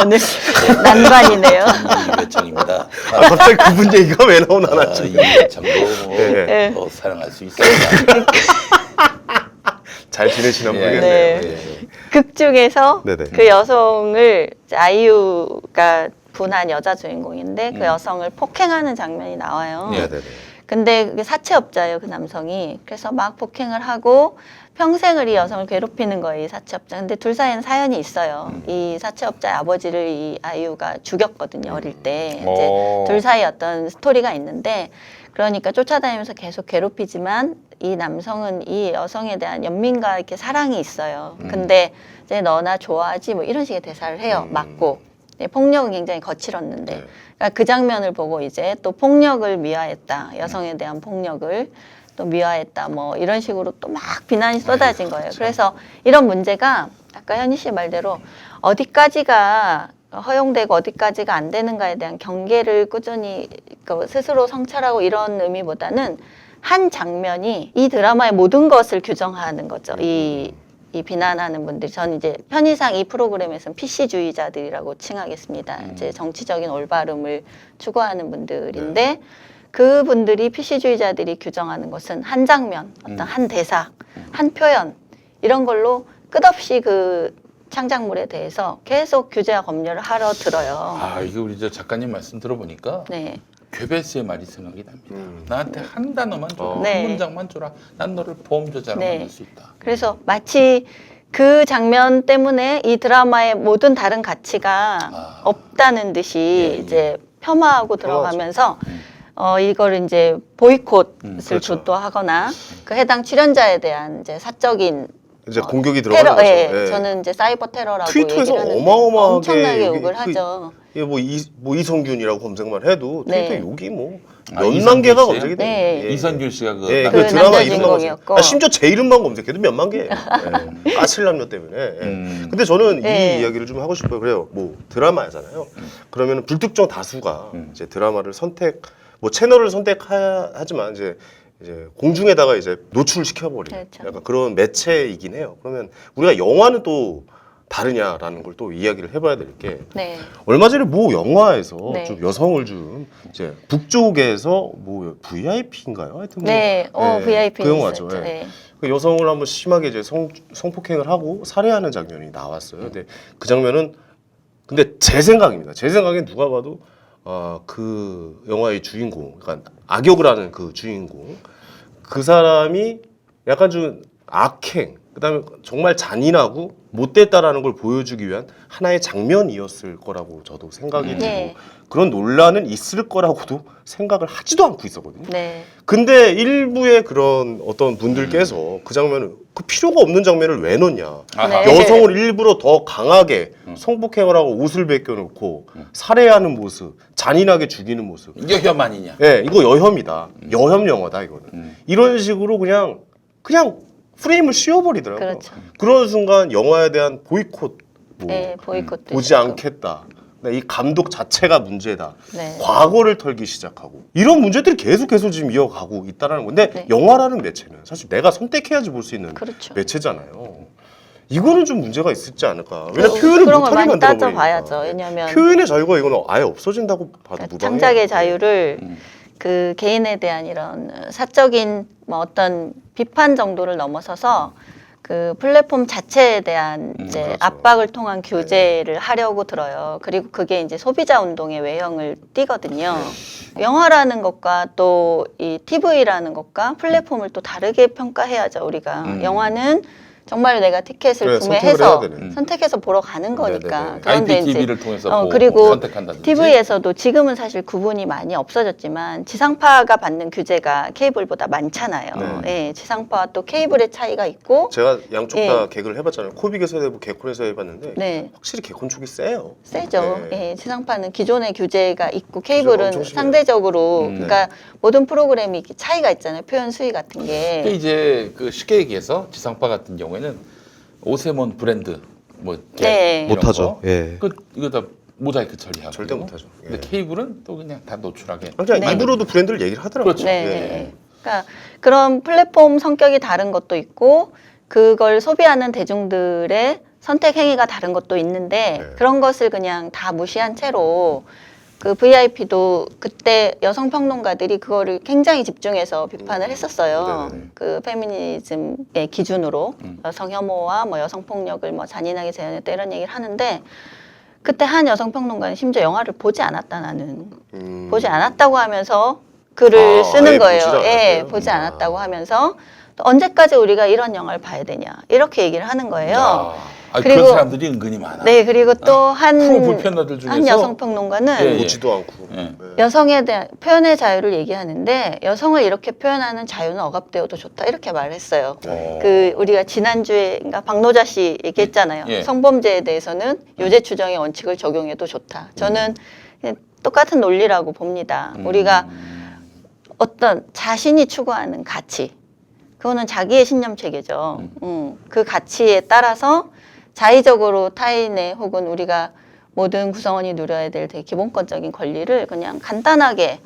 Speaker 3: 오늘 난관이네요.
Speaker 1: 이회창입니다.
Speaker 2: 갑자기 그분 얘기가 왜 나오나 나 지금.
Speaker 1: 이회창도 뭐
Speaker 2: 예.
Speaker 1: 사랑할 수 있습니다.
Speaker 2: 잘 지내시나
Speaker 1: 예.
Speaker 2: 모르겠네요.
Speaker 3: 네.
Speaker 2: 예.
Speaker 3: 극 중에서
Speaker 2: 네네.
Speaker 3: 그 여성을 이제 아이유가 분한 여자 주인공인데 그 여성을 폭행하는 장면이 나와요.
Speaker 1: 예.
Speaker 2: 네네네.
Speaker 3: 근데 그게 사채업자예요, 그 남성이. 그래서 막 폭행을 하고 평생을 이 여성을 괴롭히는 거예요, 이 사채업자. 근데 둘 사이에는 사연이 있어요. 이 사채업자의 아버지를 이 아이유가 죽였거든요, 어릴 때. 이제 둘 사이 어떤 스토리가 있는데, 그러니까 쫓아다니면서 계속 괴롭히지만 이 남성은 이 여성에 대한 연민과 이렇게 사랑이 있어요. 근데 이제 너나 좋아하지 뭐 이런 식의 대사를 해요. 맞고. 네, 폭력은 굉장히 거칠었는데
Speaker 2: 네.
Speaker 3: 그러니까 그 장면을 보고 이제 또 폭력을 미화했다. 여성에 대한 폭력을 또 미화했다. 뭐 이런 식으로 또 막 비난이 쏟아진 거예요. 그래서 이런 문제가 아까 현희 씨 말대로 어디까지가 허용되고 어디까지가 안 되는가에 대한 경계를 꾸준히 스스로 성찰하고 이런 의미보다는 한 장면이 이 드라마의 모든 것을 규정하는 거죠. 이 비난하는 분들, 저는 이제 편의상 이 프로그램에서는 PC주의자들이라고 칭하겠습니다. 이제 정치적인 올바름을 추구하는 분들인데 그분들이 PC주의자들이 규정하는 것은 한 장면, 어떤 한 대사, 한 표현 이런 걸로 끝없이 그 창작물에 대해서 계속 규제와 검열을 하러 들어요.
Speaker 1: 아, 이게 우리 저 작가님 말씀 들어보니까
Speaker 3: 네.
Speaker 1: 괴베스의 말이 생각이 납니다. 나한테 한 단어만 줘,
Speaker 3: 네.
Speaker 1: 한 문장만 줘라. 난 너를 보험조자로
Speaker 3: 네.
Speaker 1: 만들 수 있다.
Speaker 3: 그래서 마치 그 장면 때문에 이 드라마의 모든 다른 가치가 없다는 듯이
Speaker 1: 예, 예.
Speaker 3: 이제 폄하하고 들어가면서 이걸 이제 보이콧을
Speaker 2: 그렇죠.
Speaker 3: 주도하거나 그 해당 출연자에 대한 이제 사적인
Speaker 2: 이제 공격이 들어가는 거죠.
Speaker 3: 예.
Speaker 2: 예.
Speaker 3: 저는 이제 사이버 테러라고
Speaker 2: 트위터에서
Speaker 3: 얘기를 하는데
Speaker 2: 어마어마하게
Speaker 3: 엄청나게
Speaker 2: 여기
Speaker 3: 욕을
Speaker 2: 그-
Speaker 3: 하죠.
Speaker 2: 예, 뭐 이성균이라고 검색만 해도 트위터
Speaker 3: 네.
Speaker 2: 욕이 뭐
Speaker 1: 아,
Speaker 2: 몇만
Speaker 1: 이성균
Speaker 2: 개가
Speaker 1: 씨요?
Speaker 2: 검색이 돼요.
Speaker 3: 네.
Speaker 2: 예.
Speaker 1: 이선균 씨가 그,
Speaker 2: 예,
Speaker 1: 남-
Speaker 2: 그
Speaker 3: 그
Speaker 2: 드라마
Speaker 3: 남자
Speaker 2: 이름만
Speaker 3: 주인공이었고.
Speaker 2: 검색. 심지어 제 이름만 검색해도 몇만 개예요. 예. 까칠남녀 때문에. 예. 근데 저는
Speaker 3: 네.
Speaker 2: 이 이야기를 좀 하고 싶어요. 그래요. 뭐 드라마잖아요. 그러면 불특정 다수가 이제 드라마를 뭐 채널을 선택하지만 이제 공중에다가 이제 노출을 시켜버리는
Speaker 3: 그렇죠.
Speaker 2: 약간 그런 매체이긴 해요. 그러면 우리가 영화는 또 다르냐라는 걸 또 이야기를 해봐야 될 게
Speaker 3: 네.
Speaker 2: 얼마 전에 모 영화에서
Speaker 3: 네.
Speaker 2: 좀 여성을 좀 이제 북쪽에서 뭐 VIP인가요? 하여튼 뭐
Speaker 3: 네. VIP
Speaker 2: 그 영화죠.
Speaker 3: 있었죠.
Speaker 2: 예.
Speaker 3: 네.
Speaker 2: 그 여성을 한번 심하게 이제 성폭행을 하고 살해하는 장면이 나왔어요. 근데 그 장면은 근데 제 생각입니다. 제 생각엔 누가 봐도 그 영화의 주인공, 그러니까 악역을 하는 그 주인공, 그 사람이 약간 좀 악행, 그다음에 정말 잔인하고 못됐다라는 걸 보여주기 위한 하나의 장면이었을 거라고 저도 생각이 들고
Speaker 3: 네.
Speaker 2: 그런 논란은 있을 거라고도 생각을 하지도 않고 있었거든요.
Speaker 3: 네.
Speaker 2: 근데 일부의 그런 어떤 분들께서 그 장면을 그 필요가 없는 장면을 왜 넣냐?
Speaker 1: 아하.
Speaker 3: 네.
Speaker 2: 여성을 일부러 더 강하게 성폭행을 하고 옷을 벗겨놓고 살해하는 모습, 잔인하게 죽이는 모습.
Speaker 1: 이게 혐 아니냐?
Speaker 2: 예, 이거 여혐이다. 여혐 영화다 이거는. 이런 식으로 그냥 프레임을 씌워버리더라고요.
Speaker 3: 그렇죠.
Speaker 2: 그런 순간 영화에 대한 보이콧, 뭐
Speaker 3: 네, 보이콧도
Speaker 2: 보지
Speaker 3: 있었고.
Speaker 2: 않겠다. 이 감독 자체가 문제다.
Speaker 3: 네.
Speaker 2: 과거를 털기 시작하고 이런 문제들이 계속해서 지금 이어가고 있다는 건데
Speaker 3: 네.
Speaker 2: 영화라는 매체는 사실 내가 선택해야지 볼 수 있는
Speaker 3: 그렇죠.
Speaker 2: 매체잖아요. 이거는 좀 문제가 있지 않을까. 왜냐면 표현을
Speaker 3: 그런 걸
Speaker 2: 못하게
Speaker 3: 많이
Speaker 2: 만들어버리니까.
Speaker 3: 따져봐야죠. 왜냐면
Speaker 2: 표현의 자유가 이거는 아예 없어진다고 봐도 무방해요.
Speaker 3: 창작의 자유를 그 개인에 대한 이런 사적인 뭐 어떤 비판 정도를 넘어서서 그 플랫폼 자체에 대한 이제
Speaker 2: 그렇죠.
Speaker 3: 압박을 통한 규제를 하려고 들어요. 그리고 그게 이제 소비자 운동의 외형을 띠거든요. 영화라는 것과 또 이 TV라는 것과 플랫폼을 또 다르게 평가해야죠. 우리가 영화는 정말 내가 티켓을
Speaker 2: 그래,
Speaker 3: 구매해서
Speaker 2: 선택을 해야 되네.
Speaker 3: 선택해서 보러 가는 거니까.
Speaker 2: 네네네.
Speaker 3: 그런데
Speaker 1: IPTV를 통해서 보고
Speaker 3: 그리고
Speaker 1: 선택한다든지.
Speaker 3: TV에서도 지금은 사실 구분이 많이 없어졌지만 지상파가 받는 규제가 케이블보다 많잖아요. 예, 지상파와 또 케이블의 차이가 있고
Speaker 2: 제가 양쪽
Speaker 3: 예.
Speaker 2: 다 개그를 해봤잖아요. 코빅에서 해보고 개콘에서 해봤는데
Speaker 3: 네.
Speaker 2: 확실히 개콘 쪽이 세요.
Speaker 3: 세죠.
Speaker 2: 네.
Speaker 3: 예, 지상파는 기존의 규제가 있고 케이블은
Speaker 2: 엄청 심해요.
Speaker 3: 상대적으로 그러니까 모든 프로그램이 이렇게 차이가 있잖아요. 표현 수위 같은
Speaker 1: 그게
Speaker 3: 게.
Speaker 1: 이제 그 쉽게 얘기해서 지상파 같은 경우에는 오세몬 브랜드 뭐
Speaker 3: 네.
Speaker 1: 이런
Speaker 2: 못하죠.
Speaker 1: 거.
Speaker 2: 예.
Speaker 1: 이거 다 모자이크 처리하고
Speaker 2: 절대 못하죠. 예.
Speaker 1: 근데 케이블은 또 그냥 다 노출하게.
Speaker 2: 그냥
Speaker 3: 네.
Speaker 2: 입으로도 브랜드를 얘기를 하더라고요.
Speaker 1: 그렇죠.
Speaker 3: 네,
Speaker 2: 예.
Speaker 3: 네, 네. 그러니까 그런 플랫폼 성격이 다른 것도 있고 그걸 소비하는 대중들의 선택 행위가 다른 것도 있는데
Speaker 2: 네.
Speaker 3: 그런 것을 그냥 다 무시한 채로 그 VIP도 그때 여성 평론가들이 그거를 굉장히 집중해서 비판을 했었어요.
Speaker 2: 네네.
Speaker 3: 그 페미니즘의 기준으로 여성 혐오와 뭐 여성 폭력을 뭐 잔인하게 재현했다 이런 얘기를 하는데 그때 한 여성 평론가는 심지어 영화를 보지 않았다는 보지 않았다고 하면서 글을
Speaker 2: 아,
Speaker 3: 쓰는
Speaker 2: 아예
Speaker 3: 거예요.
Speaker 2: 보지도
Speaker 3: 예,
Speaker 2: 않았대요?
Speaker 3: 보지 않았다고 하면서 또 언제까지 우리가 이런 영화를 봐야 되냐 이렇게 얘기를 하는 거예요.
Speaker 1: 그런
Speaker 3: 그리고-
Speaker 1: 사람들이 은근히 많아.
Speaker 3: 네, 그리고 또
Speaker 1: 프로 불편러들 중에서
Speaker 3: 한 여성 평론가는
Speaker 1: 예, 예.
Speaker 2: 보지도 않고.
Speaker 1: 예.
Speaker 2: 네.
Speaker 3: 여성에 대한 표현의 자유를 얘기하는데 여성을 이렇게 표현하는 자유는 억압되어도 좋다 이렇게 말을 했어요.
Speaker 1: 어.
Speaker 3: 그 우리가 지난주에 박노자 씨 얘기했잖아요.
Speaker 1: 예.
Speaker 3: 성범죄에 대해서는 유죄 추정의 원칙을 적용해도 좋다. 저는 그냥 똑같은 논리라고 봅니다. 우리가 어떤 자신이 추구하는 가치, 그거는 자기의 신념 체계죠. 그 가치에 따라서 자의적으로 타인의 혹은 우리가 모든 구성원이 누려야 될 되게 기본권적인 권리를 그냥 간단하게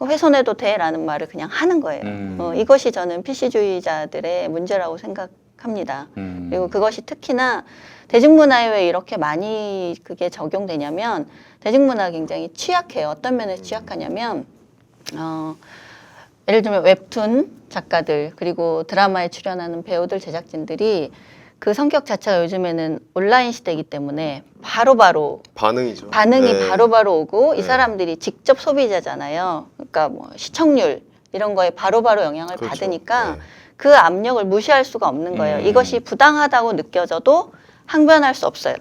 Speaker 3: 훼손해도 돼라는 말을 그냥 하는 거예요. 이것이 저는 PC주의자들의 문제라고 생각합니다. 그리고 그것이 특히나 대중문화에 왜 이렇게 많이 그게 적용되냐면 대중문화가 굉장히 취약해요. 어떤 면에서 취약하냐면 예를 들면 웹툰 작가들 그리고 드라마에 출연하는 배우들 제작진들이 그 성격 자체가 요즘에는 온라인 시대이기 때문에 바로바로
Speaker 2: 반응이죠.
Speaker 3: 반응이
Speaker 2: 네.
Speaker 3: 바로바로 오고 이
Speaker 2: 네.
Speaker 3: 사람들이 직접 소비자잖아요. 그러니까 뭐 시청률 이런 거에 바로바로 영향을
Speaker 2: 그렇죠.
Speaker 3: 받으니까
Speaker 2: 네.
Speaker 3: 그 압력을 무시할 수가 없는 거예요. 이것이 부당하다고 느껴져도 항변할 수 없어요.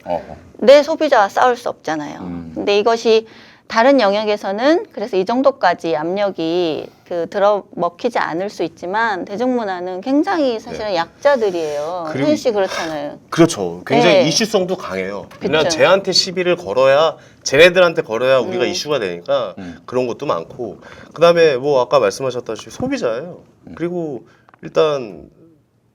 Speaker 3: 내 소비자와 싸울 수 없잖아요. 근데 이것이 다른 영역에서는 그래서 이 정도까지 압력이 들어 먹히지 않을 수 있지만 대중문화는 굉장히 사실은 약자들이에요.
Speaker 2: 그리고-
Speaker 3: 현실 씨 그렇잖아요.
Speaker 2: 그렇죠. 굉장히
Speaker 3: 네.
Speaker 2: 이슈성도 강해요. 그냥
Speaker 3: 그쵸.
Speaker 2: 쟤한테 시비를 걸어야 쟤네들한테 걸어야 우리가 이슈가 되니까 그런 것도 많고 그다음에 뭐 아까 말씀하셨다시피 소비자예요. 그리고 일단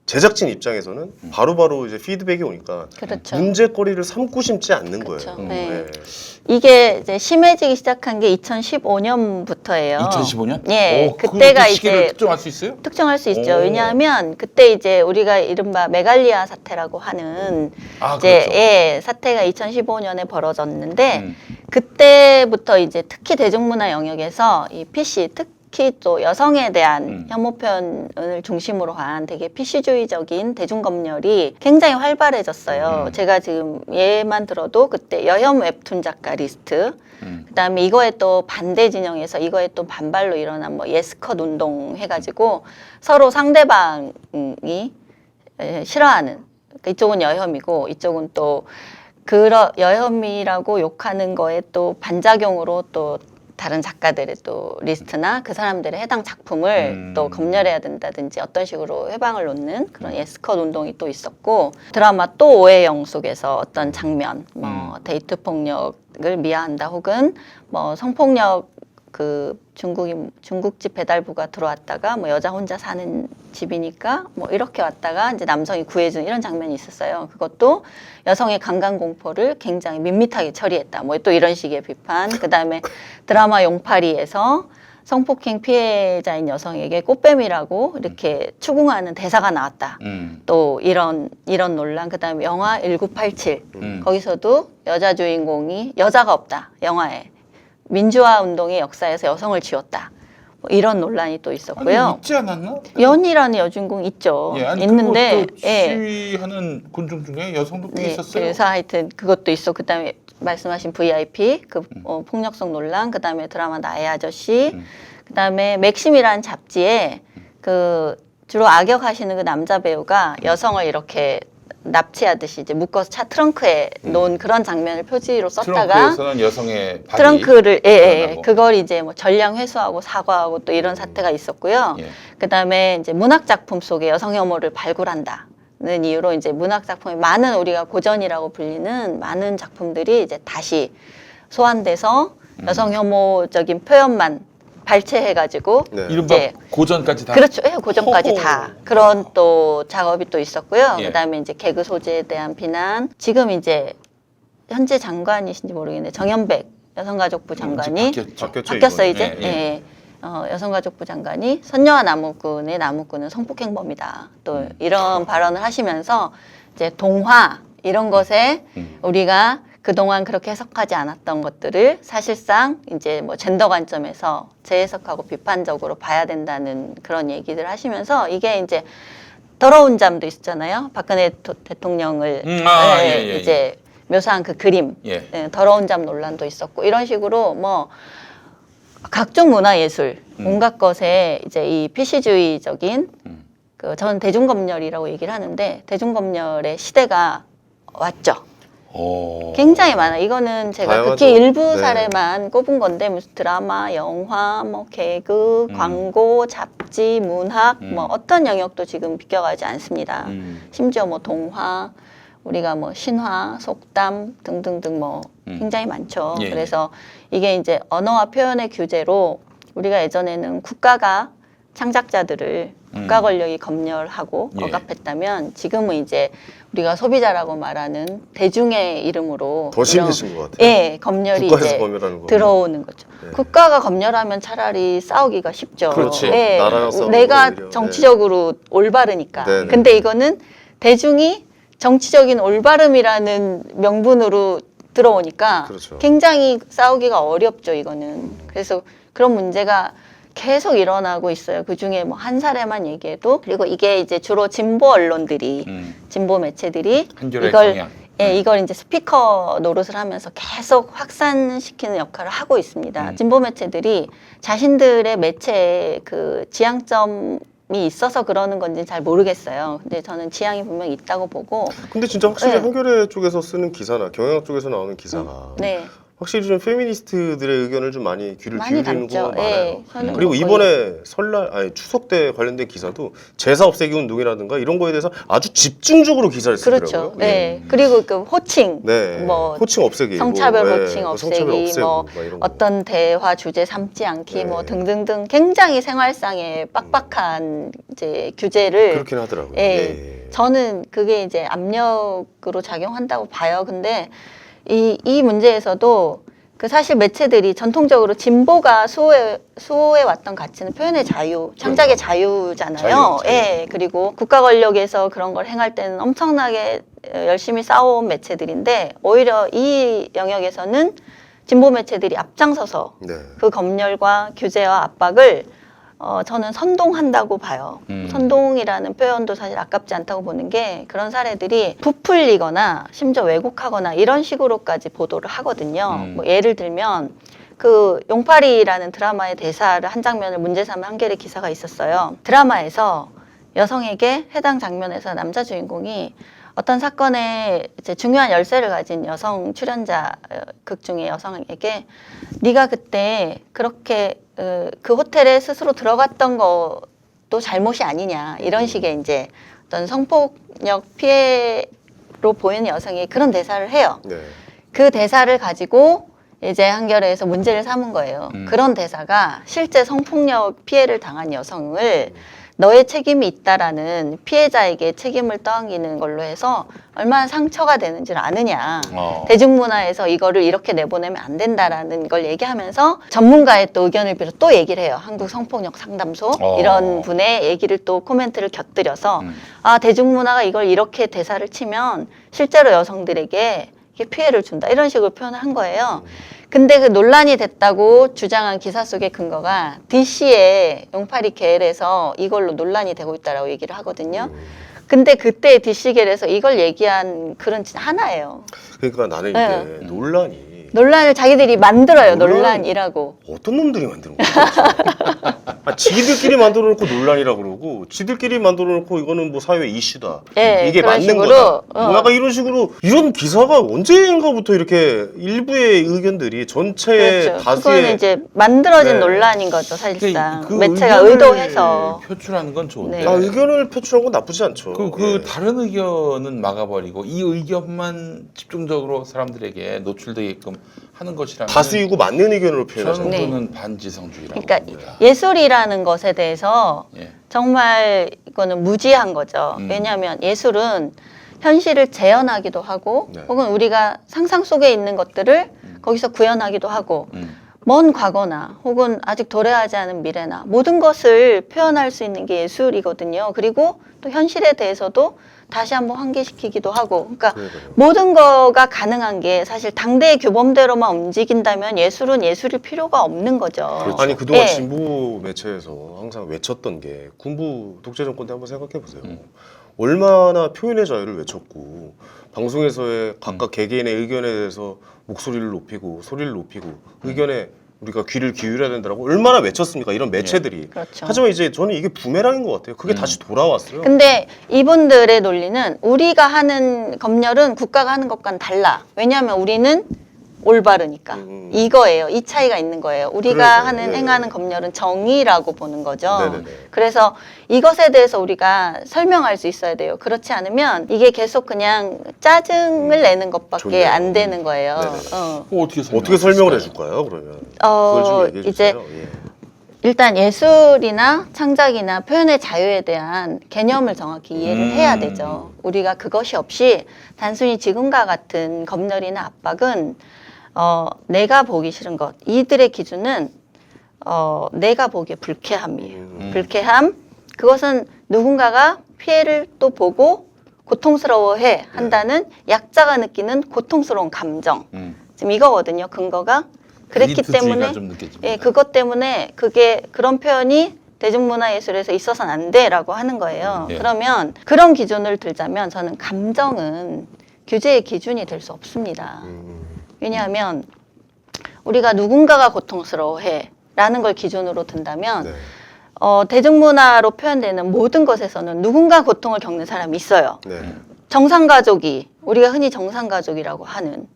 Speaker 2: 제작진 입장에서는 바로바로 이제 피드백이 오니까
Speaker 3: 그렇죠.
Speaker 2: 문제거리를 삼고 심지 않는
Speaker 3: 그렇죠.
Speaker 2: 거예요.
Speaker 3: 네. 이게 이제 심해지기 시작한 게 2015년부터예요.
Speaker 1: 2015년?
Speaker 3: 예, 그때가
Speaker 1: 시기를
Speaker 3: 이제
Speaker 1: 특정할 수 있어요?
Speaker 3: 특정할 수 있죠.
Speaker 1: 오.
Speaker 3: 왜냐하면 그때 이제 우리가 이른바 메갈리아 사태라고 하는 이제
Speaker 1: 그렇죠.
Speaker 3: 예, 사태가 2015년에 벌어졌는데
Speaker 1: 음.
Speaker 3: 그때부터 이제 특히 대중문화 영역에서 이 PC 특히 또 여성에 대한 혐오 표현을 중심으로 한 되게 PC주의적인 대중검열이 굉장히 활발해졌어요. 제가 지금 예만 들어도 그때 여혐 웹툰 작가 리스트, 그다음에 이거에 또 반대 진영에서 이거에 또 반발로 일어난 뭐 예스컷 운동 해가지고 서로 상대방이 싫어하는, 그러니까 이쪽은 여혐이고 이쪽은 또 여혐이라고 욕하는 거에 또 반작용으로 또 다른 작가들의 또 리스트나 그 사람들의 해당 작품을 또 검열해야 된다든지 어떤 식으로 회방을 놓는 그런 예스컷 운동이 또 있었고, 드라마 또 오해영 속에서 어떤 장면, 뭐 데이트 폭력을 미화한다 혹은 뭐 성폭력, 그 중국집 배달부가 들어왔다가 뭐 여자 혼자 사는 집이니까 뭐 이렇게 왔다가 이제 남성이 구해준 이런 장면이 있었어요. 그것도 여성의 강간 공포를 굉장히 밋밋하게 처리했다. 뭐 또 이런 식의 비판. 그다음에 드라마 용파리에서 성폭행 피해자인 여성에게 꽃뱀이라고 이렇게 추궁하는 대사가 나왔다. 또 이런 논란. 그다음에 영화 1987 거기서도 여자 주인공이 여자가 없다. 영화에. 민주화 운동의 역사에서 여성을 지웠다. 뭐 이런 논란이 또 있었고요.
Speaker 1: 아니, 있지 않았나?
Speaker 3: 연이라는 여주인공 있죠.
Speaker 1: 예, 아니,
Speaker 3: 있는데
Speaker 1: 그것도 시위하는 군중 중에 여성도 꽤
Speaker 3: 네,
Speaker 1: 있었어요.
Speaker 3: 그래서 하여튼 그것도 있어. 그다음에 말씀하신 VIP 폭력성 논란, 그다음에 드라마 나의 아저씨, 그다음에 맥심이라는 잡지에 그 주로 악역하시는 그 남자 배우가 여성을 이렇게 납치하듯이 이제 묶어서 차 트렁크에 놓은 그런 장면을 표지로 썼다가
Speaker 1: 트렁크에서는 여성의 발이
Speaker 3: 트렁크를
Speaker 1: 드러나고.
Speaker 3: 그걸 이제 뭐 전량 회수하고 사과하고 또 이런 사태가 있었고요.
Speaker 1: 예.
Speaker 3: 그다음에 이제 문학 작품 속에 여성 혐오를 발굴한다는 이유로 이제 문학 작품에 많은 우리가 고전이라고 불리는 많은 작품들이 이제 다시 소환돼서 여성 혐오적인 표현만 발췌해가지고
Speaker 2: 네.
Speaker 1: 이른바
Speaker 3: 이제
Speaker 1: 고전까지 다.
Speaker 3: 그렇죠. 예, 고전까지 다 그런 또 작업이 또 있었고요.
Speaker 1: 예.
Speaker 3: 그다음에 이제 개그 소재에 대한 비난. 지금 이제 현재 장관이신지 모르겠는데 정연백 여성가족부 장관이
Speaker 2: 바뀌었죠,
Speaker 3: 바뀌었어요
Speaker 2: 이번에.
Speaker 3: 이제.
Speaker 1: 예,
Speaker 3: 예. 여성가족부 장관이 선녀와 나무꾼의 나무꾼은 성폭행범이다. 또 이런 발언을 하시면서 이제 동화 이런 것에 우리가 그동안 그렇게 해석하지 않았던 것들을 사실상 이제 뭐 젠더 관점에서 재해석하고 비판적으로 봐야 된다는 그런 얘기들 하시면서 이게 이제 더러운 잠도 있었잖아요. 박근혜 대통령을
Speaker 1: 예.
Speaker 3: 이제 묘사한 그 그림,
Speaker 1: 예.
Speaker 3: 더러운 잠 논란도 있었고 이런 식으로 뭐 각종 문화예술, 온갖 것에 이제 이 피시주의적인 저는 대중검열이라고 얘기를 하는데 대중검열의 시대가 왔죠. 굉장히 많아요. 이거는 제가
Speaker 2: 다양하죠.
Speaker 3: 극히 일부
Speaker 2: 네.
Speaker 3: 사례만 꼽은 건데 무슨 드라마, 영화, 뭐 개그, 광고, 잡지, 문학 뭐 어떤 영역도 지금 비껴가지 않습니다. 심지어 뭐 동화, 우리가 뭐 신화, 속담 등등등 뭐 굉장히 많죠.
Speaker 1: 예.
Speaker 3: 그래서 이게 이제 언어와 표현의 규제로 우리가 예전에는 국가가 창작자들을 국가 권력이 검열하고
Speaker 1: 예.
Speaker 3: 억압했다면 지금은 이제 우리가 소비자라고 말하는 대중의 이름으로
Speaker 2: 더 심해진 것 같아요.
Speaker 3: 예, 검열이
Speaker 2: 국가에서
Speaker 3: 이제
Speaker 2: 검열하는 거.
Speaker 3: 들어오는 거죠.
Speaker 2: 네.
Speaker 3: 국가가 검열하면 차라리 싸우기가 쉽죠.
Speaker 1: 그렇지.
Speaker 3: 예,
Speaker 2: 나라랑 싸우는
Speaker 3: 내가
Speaker 2: 거 오히려.
Speaker 3: 정치적으로 올바르니까.
Speaker 2: 네, 네.
Speaker 3: 근데 이거는 대중이 정치적인 올바름이라는 명분으로 들어오니까
Speaker 2: 그렇죠.
Speaker 3: 굉장히 싸우기가 어렵죠, 이거는. 그래서 그런 문제가 계속 일어나고 있어요. 그 중에 뭐 한 사례만 얘기해도. 그리고 이게 이제 주로 진보 언론들이, 진보 매체들이
Speaker 1: 한겨레
Speaker 3: 이걸,
Speaker 1: 경향.
Speaker 3: 예, 이걸 이제 스피커 노릇을 하면서 계속 확산시키는 역할을 하고 있습니다. 진보 매체들이 자신들의 매체의 그 지향점이 있어서 그러는 건지는 잘 모르겠어요. 근데 저는 지향이 분명히 있다고 보고.
Speaker 2: 근데 진짜 확실히
Speaker 3: 네.
Speaker 2: 한겨레 쪽에서 쓰는 기사나 경향 쪽에서 나오는 기사가
Speaker 3: 네.
Speaker 2: 확실히 좀 페미니스트들의 의견을 좀 많이 귀를
Speaker 3: 많이
Speaker 2: 기울이는
Speaker 3: 담죠.
Speaker 2: 거 많아요.
Speaker 3: 예, 저는
Speaker 2: 그리고
Speaker 3: 뭐
Speaker 2: 이번에 설날 아니 추석 때 관련된 기사도 제사 없애기 운동이라든가 이런 거에 대해서 아주 집중적으로 기사를 쓰더라고요.
Speaker 3: 그렇죠. 네. 그리고 그 호칭,
Speaker 2: 네.
Speaker 3: 뭐
Speaker 2: 호칭 없애기,
Speaker 3: 성차별
Speaker 2: 뭐,
Speaker 3: 호칭
Speaker 2: 뭐
Speaker 3: 없애기,
Speaker 2: 성차별 없애고
Speaker 3: 뭐
Speaker 2: 막 이런 거.
Speaker 3: 어떤 대화 주제 삼지 않기,
Speaker 2: 네.
Speaker 3: 뭐 등등등 굉장히 생활상에 빡빡한 이제 규제를
Speaker 2: 그렇긴 하더라고요.
Speaker 3: 예,
Speaker 2: 예.
Speaker 3: 저는 그게 이제 압력으로 작용한다고 봐요. 근데 이 문제에서도 그 사실 매체들이 전통적으로 진보가 수호해 왔던 가치는 표현의 자유, 창작의 자유잖아요.
Speaker 2: 자유.
Speaker 3: 예. 그리고 국가 권력에서 그런 걸 행할 때는 엄청나게 열심히 싸워온 매체들인데 오히려 이 영역에서는 진보 매체들이 앞장서서
Speaker 2: 네.
Speaker 3: 그 검열과 규제와 압박을 저는 선동한다고 봐요. 선동이라는 표현도 사실 아깝지 않다고 보는 게 그런 사례들이 부풀리거나 심지어 왜곡하거나 이런 식으로까지 보도를 하거든요. 뭐 예를 들면 그 용팔이라는 드라마의 대사를 한 장면을 문제 삼은 한겨레 기사가 있었어요. 드라마에서 여성에게 해당 장면에서 남자 주인공이 어떤 사건에 이제 중요한 열쇠를 가진 여성 출연자 극 중의 여성에게 네가 그때 그렇게 그 호텔에 스스로 들어갔던 것도 잘못이 아니냐 이런 식의 이제 어떤 성폭력 피해로 보이는 여성이 그런 대사를 해요.
Speaker 2: 네.
Speaker 3: 그 대사를 가지고 이제 한겨레에서 문제를 삼은 거예요. 그런 대사가 실제 성폭력 피해를 당한 여성을 너의 책임이 있다라는 피해자에게 책임을 떠안기는 걸로 해서 얼마나 상처가 되는지를 아느냐. 대중문화에서 이거를 이렇게 내보내면 안 된다라는 걸 얘기하면서 전문가의 또 의견을 빌어 또 얘기를 해요. 한국 성폭력 상담소 이런 분의 얘기를 또 코멘트를 곁들여서 아 대중문화가 이걸 이렇게 대사를 치면 실제로 여성들에게 이게 피해를 준다 이런 식으로 표현을 한 거예요. 근데 그 논란이 됐다고 주장한 기사 속의 근거가 DC의 용팔이 계열에서 이걸로 논란이 되고 있다라고 얘기를 하거든요. 근데 그때 DC 계열에서 이걸 얘기한 글은 진짜 하나예요.
Speaker 2: 그러니까 나는 이게
Speaker 3: 논란을 자기들이 만들어요.
Speaker 2: 논란?
Speaker 3: 논란이라고.
Speaker 2: 어떤 놈들이 만드는 거야? 아, 지들끼리 만들어 놓고 논란이라고 그러고 지들끼리 만들어 놓고 이거는 뭐 사회 이슈다.
Speaker 3: 예,
Speaker 2: 이게
Speaker 3: 그런
Speaker 2: 맞는
Speaker 3: 식으로,
Speaker 2: 거다. 뭐 약간 이런 식으로 이런 기사가 언제인가부터 이렇게 일부의 의견들이 전체의
Speaker 3: 그렇죠.
Speaker 2: 다수의
Speaker 3: 그거는 이제 만들어진
Speaker 2: 네.
Speaker 3: 논란인 거죠, 사실상.
Speaker 1: 그
Speaker 3: 매체가
Speaker 1: 의견을
Speaker 3: 의도해서.
Speaker 1: 표출하는 건 좋은데
Speaker 3: 네.
Speaker 2: 아, 의견을 표출한 건 나쁘지 않죠.
Speaker 1: 그
Speaker 2: 예.
Speaker 1: 다른 의견은 막아버리고 이 의견만 집중적으로 사람들에게 노출되게끔 하는 것이라면
Speaker 2: 다수이고 맞는 의견으로
Speaker 1: 저는
Speaker 2: 표현하죠.
Speaker 3: 네.
Speaker 1: 그거는 반지성주의라고
Speaker 3: 그러니까
Speaker 1: 봅니다.
Speaker 3: 예술이라는 것에 대해서
Speaker 1: 예.
Speaker 3: 정말 이거는 무지한 거죠. 왜냐하면 예술은 현실을 재현하기도 하고
Speaker 2: 네.
Speaker 3: 혹은 우리가 상상 속에 있는 것들을 거기서 구현하기도 하고 먼 과거나 혹은 아직 도래하지 않은 미래나 모든 것을 표현할 수 있는 게 예술이거든요. 그리고 또 현실에 대해서도 다시 한번 환기시키기도 하고 그러니까
Speaker 2: 그러니까요.
Speaker 3: 모든 거가 가능한 게 사실 당대의 규범대로만 움직인다면 예술은 예술일 필요가 없는 거죠.
Speaker 2: 아니 그동안
Speaker 3: 예.
Speaker 2: 진보 매체에서 항상 외쳤던 게 군부 독재 정권 때 한번 생각해 보세요. 얼마나 표현의 자유를 외쳤고 방송에서의 각각 개개인의 의견에 대해서 목소리를 높이고 소리를 높이고 의견에 우리가 귀를 기울여야 된다고 얼마나 외쳤습니까? 이런 매체들이.
Speaker 3: 그렇죠.
Speaker 2: 하지만 이제 저는 이게 부메랑인 것 같아요. 그게 다시 돌아왔어요.
Speaker 3: 근데 이분들의 논리는 우리가 하는 검열은 국가가 하는 것과는 달라. 왜냐하면 우리는 올바르니까. 이거예요. 이 차이가 있는 거예요. 우리가
Speaker 2: 그래서,
Speaker 3: 하는
Speaker 2: 네.
Speaker 3: 행하는 검열은 정의라고 보는 거죠.
Speaker 2: 네네네.
Speaker 3: 그래서 이것에 대해서 우리가 설명할 수 있어야 돼요. 그렇지 않으면 이게 계속 그냥 짜증을 내는 것밖에
Speaker 2: 좋네요.
Speaker 3: 안 되는 거예요.
Speaker 2: 네네.
Speaker 1: 어떻게
Speaker 2: 설명을 해줄까요? 그러면 그걸 좀 얘기해
Speaker 3: 이제
Speaker 2: 주세요. 예.
Speaker 3: 일단 예술이나 창작이나 표현의 자유에 대한 개념을 정확히 이해를 해야 되죠. 우리가 그것이 없이 단순히 지금과 같은 검열이나 압박은 내가 보기 싫은 것. 이들의 기준은 내가 보기에 불쾌함이에요. 불쾌함. 그것은 누군가가 피해를 또 보고 고통스러워해 한다는 약자가 느끼는 고통스러운 감정. 지금 이거거든요. 근거가. 그랬기
Speaker 1: 엘리트주의가
Speaker 3: 때문에
Speaker 1: 좀 느껴집니다.
Speaker 3: 예, 그것 때문에 그게 그런 표현이 대중문화 예술에서 있어서는 안 돼라고 하는 거예요.
Speaker 1: 예.
Speaker 3: 그러면 그런 기준을 들자면 저는 감정은 규제의 기준이 될 수 없습니다. 왜냐하면 우리가 누군가가 고통스러워해라는 걸 기준으로 든다면
Speaker 2: 네.
Speaker 3: 대중문화로 표현되는 모든 것에서는 누군가 고통을 겪는 사람이 있어요.
Speaker 2: 네.
Speaker 3: 정상가족이 우리가 흔히 정상가족이라고 하는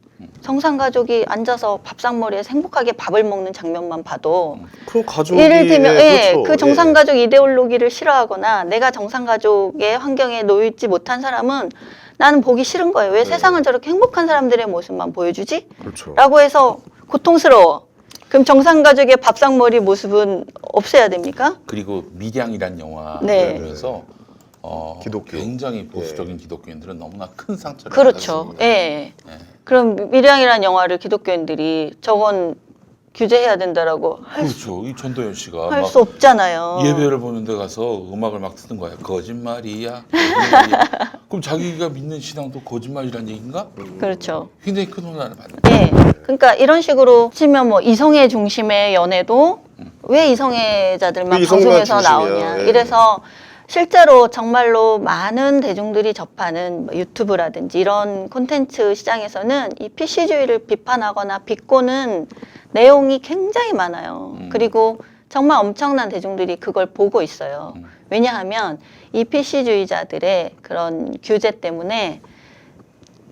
Speaker 3: 정상가족이 앉아서 밥상머리에서 행복하게 밥을 먹는 장면만 봐도
Speaker 2: 그럼 가족이
Speaker 3: 예를 들면
Speaker 2: 그렇죠.
Speaker 3: 그 정상가족 이데올로기를 싫어하거나 내가 정상가족의 환경에 놓이지 못한 사람은 나는 보기 싫은 거예요. 왜 세상은 저렇게 행복한 사람들의 모습만 보여주지?
Speaker 2: 그렇죠.
Speaker 3: 라고 해서 고통스러워. 그럼 정상가족의 밥상머리 모습은 없애야 됩니까?
Speaker 1: 그리고 밀양이란 영화
Speaker 3: 네.
Speaker 1: 보면서
Speaker 2: 기독교.
Speaker 1: 굉장히 보수적인 기독교인들은 너무나 큰 상처를
Speaker 3: 그렇죠.
Speaker 1: 받았습니다.
Speaker 3: 예.
Speaker 1: 네.
Speaker 3: 그럼 밀양이라는 영화를 기독교인들이 저건 규제해야 된다라고
Speaker 1: 그렇죠. 이 전도연 씨가
Speaker 3: 할
Speaker 1: 막
Speaker 3: 수 없잖아요.
Speaker 1: 예배를 보는 데 가서 음악을 막 듣는 거야. 거짓말이야. 거짓말이야. 그럼 자기가 믿는 신앙도 거짓말이란 얘기인가?
Speaker 3: 그렇죠.
Speaker 1: 굉장히 큰 혼란을 받는
Speaker 3: 예. 그러니까 이런 식으로 치면 뭐 이성애 중심의 연애도 왜 이성애자들만
Speaker 2: 그 이성만
Speaker 3: 방송에서
Speaker 2: 중심이야.
Speaker 3: 나오냐.
Speaker 2: 예.
Speaker 3: 이래서 실제로 정말로 많은 대중들이 접하는 뭐 유튜브라든지 이런 콘텐츠 시장에서는 이 PC주의를 비판하거나 비꼬는 내용이 굉장히 많아요. 그리고 정말 엄청난 대중들이 그걸 보고 있어요. 왜냐하면 이 PC주의자들의 그런 규제 때문에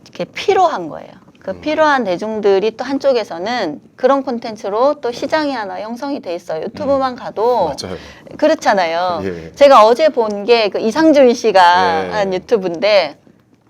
Speaker 3: 이렇게 피로한 거예요. 그 필요한 대중들이 또 한쪽에서는 그런 콘텐츠로 또 시장이 하나 형성이 돼 있어요. 유튜브만 가도
Speaker 2: 맞아요.
Speaker 3: 그렇잖아요.
Speaker 2: 예.
Speaker 3: 제가 어제 본 게 그 이상준 씨가
Speaker 2: 예.
Speaker 3: 한 유튜브인데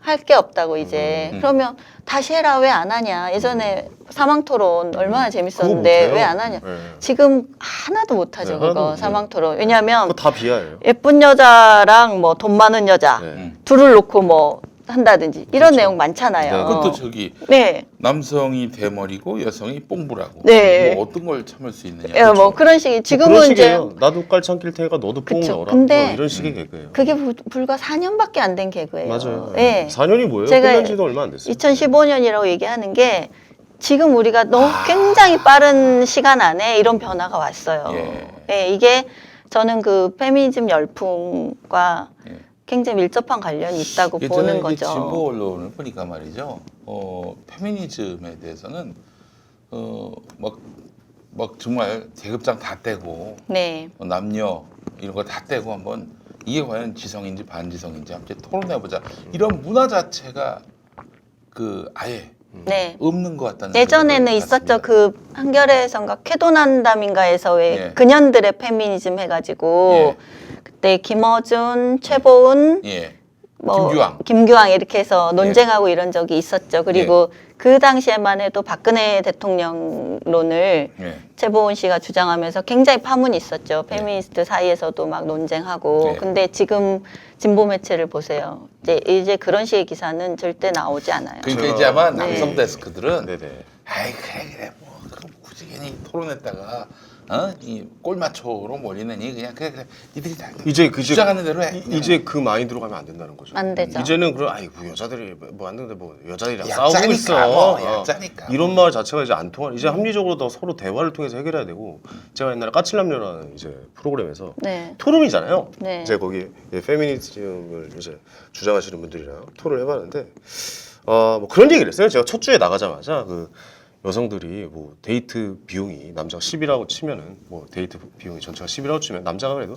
Speaker 3: 할 게 없다고 이제 그러면 다시 해라 왜 안 하냐. 예전에 사망토론 얼마나 재밌었는데
Speaker 2: 못해요.
Speaker 3: 왜 안 하냐.
Speaker 2: 예.
Speaker 3: 지금 하나도 못하죠.
Speaker 2: 네, 하나도
Speaker 3: 그거
Speaker 2: 못해요.
Speaker 3: 사망토론. 왜냐하면
Speaker 2: 그거 다 비하예요.
Speaker 3: 예쁜 여자랑 뭐 돈 많은 여자
Speaker 2: 네.
Speaker 3: 둘을 놓고 뭐 한다든지 이런 내용 많잖아요.
Speaker 2: 네,
Speaker 1: 그것도 저기
Speaker 3: 네.
Speaker 1: 남성이 대머리고 여성이 뽕부라고.
Speaker 3: 네.
Speaker 1: 뭐 어떤 걸 참을 수 있느냐.
Speaker 3: 예, 뭐 그런 식이
Speaker 2: 그런
Speaker 3: 지금은 이제
Speaker 2: 식이에요. 나도 깔창 낄 테니까 너도 뽕
Speaker 3: 그쵸.
Speaker 2: 넣어라.
Speaker 3: 근데
Speaker 2: 뭐 이런 식의 개그예요.
Speaker 3: 그게 불과 4년밖에 안 된 개그예요.
Speaker 2: 맞아요.
Speaker 3: 예.
Speaker 2: 4년이 뭐예요?
Speaker 3: 제가
Speaker 2: 끝난 지도 얼마 안 됐어요.
Speaker 3: 2015년이라고 얘기하는 게 지금 우리가 너무 굉장히 빠른 시간 안에 이런 변화가 왔어요.
Speaker 1: 예.
Speaker 3: 예, 이게 저는 그 페미니즘 열풍과
Speaker 1: 예.
Speaker 3: 굉장히 밀접한 관련이 있다고
Speaker 1: 예전에
Speaker 3: 보는
Speaker 1: 이제
Speaker 3: 거죠.
Speaker 1: 진보 언론을 보니까 말이죠. 페미니즘에 대해서는 막 정말 계급장 다 떼고
Speaker 3: 네.
Speaker 1: 남녀 이런 거 다 떼고 한번 이게 과연 지성인지 반지성인지 함께 토론해보자. 이런 문화 자체가 그 아예
Speaker 3: 네.
Speaker 1: 없는 것 같다는
Speaker 3: 예전에는
Speaker 1: 생각을
Speaker 3: 있었죠.
Speaker 1: 갖습니다.
Speaker 3: 그 한겨레에선가 쾌도난담인가에서 왜
Speaker 1: 예.
Speaker 3: 그년들의 페미니즘 해가지고
Speaker 1: 예.
Speaker 3: 그때 김어준, 최보은,
Speaker 1: 예.
Speaker 3: 뭐
Speaker 1: 김규왕.
Speaker 3: 이렇게 해서 논쟁하고 이런 적이 있었죠. 그리고 그 당시에만 해도 박근혜 대통령론을
Speaker 1: 예.
Speaker 3: 최보은 씨가 주장하면서 굉장히 파문이 있었죠. 페미니스트 사이에서도 막 논쟁하고.
Speaker 1: 네.
Speaker 3: 근데 지금 진보 매체를 보세요. 이제 그런 식의 기사는 절대 나오지 않아요.
Speaker 1: 그러니까 이제 아마
Speaker 3: 네.
Speaker 1: 남성 데스크들은
Speaker 2: 네네.
Speaker 1: 아이 그래 뭐 그럼 굳이 괜히 토론했다가 이 꼴마초로 몰리느니 그냥 그래 니들이 다
Speaker 2: 이제
Speaker 1: 주장하는 대로 해.
Speaker 2: 이제 그 마인드로 가면 안 된다는 거죠.
Speaker 3: 안 되죠.
Speaker 2: 이제는 그럼 아이고 여자들이 뭐 안 되는데 뭐 여자들이랑
Speaker 1: 약자니까,
Speaker 2: 싸우고 있어.
Speaker 1: 뭐, 약자니까.
Speaker 2: 이런 말 자체가 이제 안 통할. 이제 합리적으로 더 서로 대화를 통해서 해결해야 되고. 제가 옛날에 까칠남녀라는 이제 프로그램에서
Speaker 3: 네.
Speaker 2: 토론이잖아요.
Speaker 3: 네.
Speaker 2: 이제 거기 페미니즘을 이제 주장하시는 분들이랑 토론을 해봤는데 뭐 그런 얘기를 했어요. 제가 첫 주에 나가자마자 그 여성들이 뭐 데이트 비용이 남자가 10이라고 치면은 뭐 데이트 비용이 전체가 10이라고 치면 남자가 그래도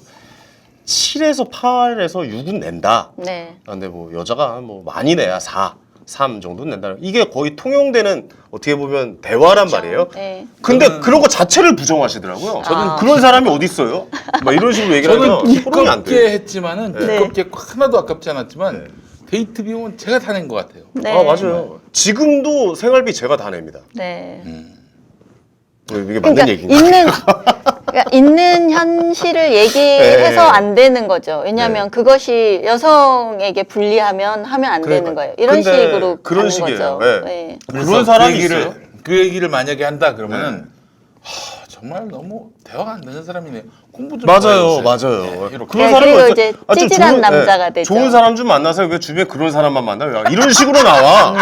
Speaker 2: 7에서 8에서 6은 낸다.
Speaker 3: 네.
Speaker 2: 근데 뭐 여자가 뭐 많이 내야 4, 3 정도는 낸다. 이게 거의 통용되는 어떻게 보면 대화란 말이에요.
Speaker 3: 네.
Speaker 2: 근데
Speaker 1: 저는-
Speaker 2: 그런 거 자체를 부정하시더라고요.
Speaker 3: 저는
Speaker 2: 그런 사람이 어디 있어요? 막 이런 식으로 얘기를
Speaker 1: 저는
Speaker 2: 하면 토론이 안
Speaker 1: 두껍게
Speaker 2: 돼.
Speaker 1: 했지만은
Speaker 3: 네.
Speaker 1: 두껍게 하나도 아깝지 않았지만
Speaker 2: 네.
Speaker 1: 데이트 비용은 제가 다 낸 것 같아요.
Speaker 3: 네.
Speaker 2: 아 맞아요. 지금도 생활비 제가 다 냅니다.
Speaker 3: 네.
Speaker 2: 이게 맞는
Speaker 3: 그러니까
Speaker 2: 얘기인가?
Speaker 3: 있는 현실을 얘기해서
Speaker 2: 네.
Speaker 3: 안 되는 거죠. 왜냐하면 그것이 여성에게 불리하면 하면 안 되는 거예요. 이런
Speaker 2: 근데
Speaker 3: 식으로
Speaker 2: 그런
Speaker 3: 가는
Speaker 2: 식이에요.
Speaker 3: 거죠.
Speaker 2: 네.
Speaker 3: 네.
Speaker 2: 그런 사람이
Speaker 1: 그 얘기를,
Speaker 2: 있어요?
Speaker 1: 그 얘기를 만약에 한다 그러면은 정말 너무 대화가 안 되는 사람이네요. 공부 좀 더
Speaker 2: 맞아요,
Speaker 1: 해주세요.
Speaker 2: 맞아요.
Speaker 1: 네, 이렇게.
Speaker 2: 그런
Speaker 3: 네,
Speaker 2: 사람이
Speaker 3: 그리고
Speaker 2: 어쩌-
Speaker 3: 이제
Speaker 2: 좀
Speaker 3: 찌질한
Speaker 2: 좋은-
Speaker 3: 남자가 되죠.
Speaker 2: 좋은 사람 좀 만나서 왜 주변에 그런 사람만 만나요? 이런 식으로 나와.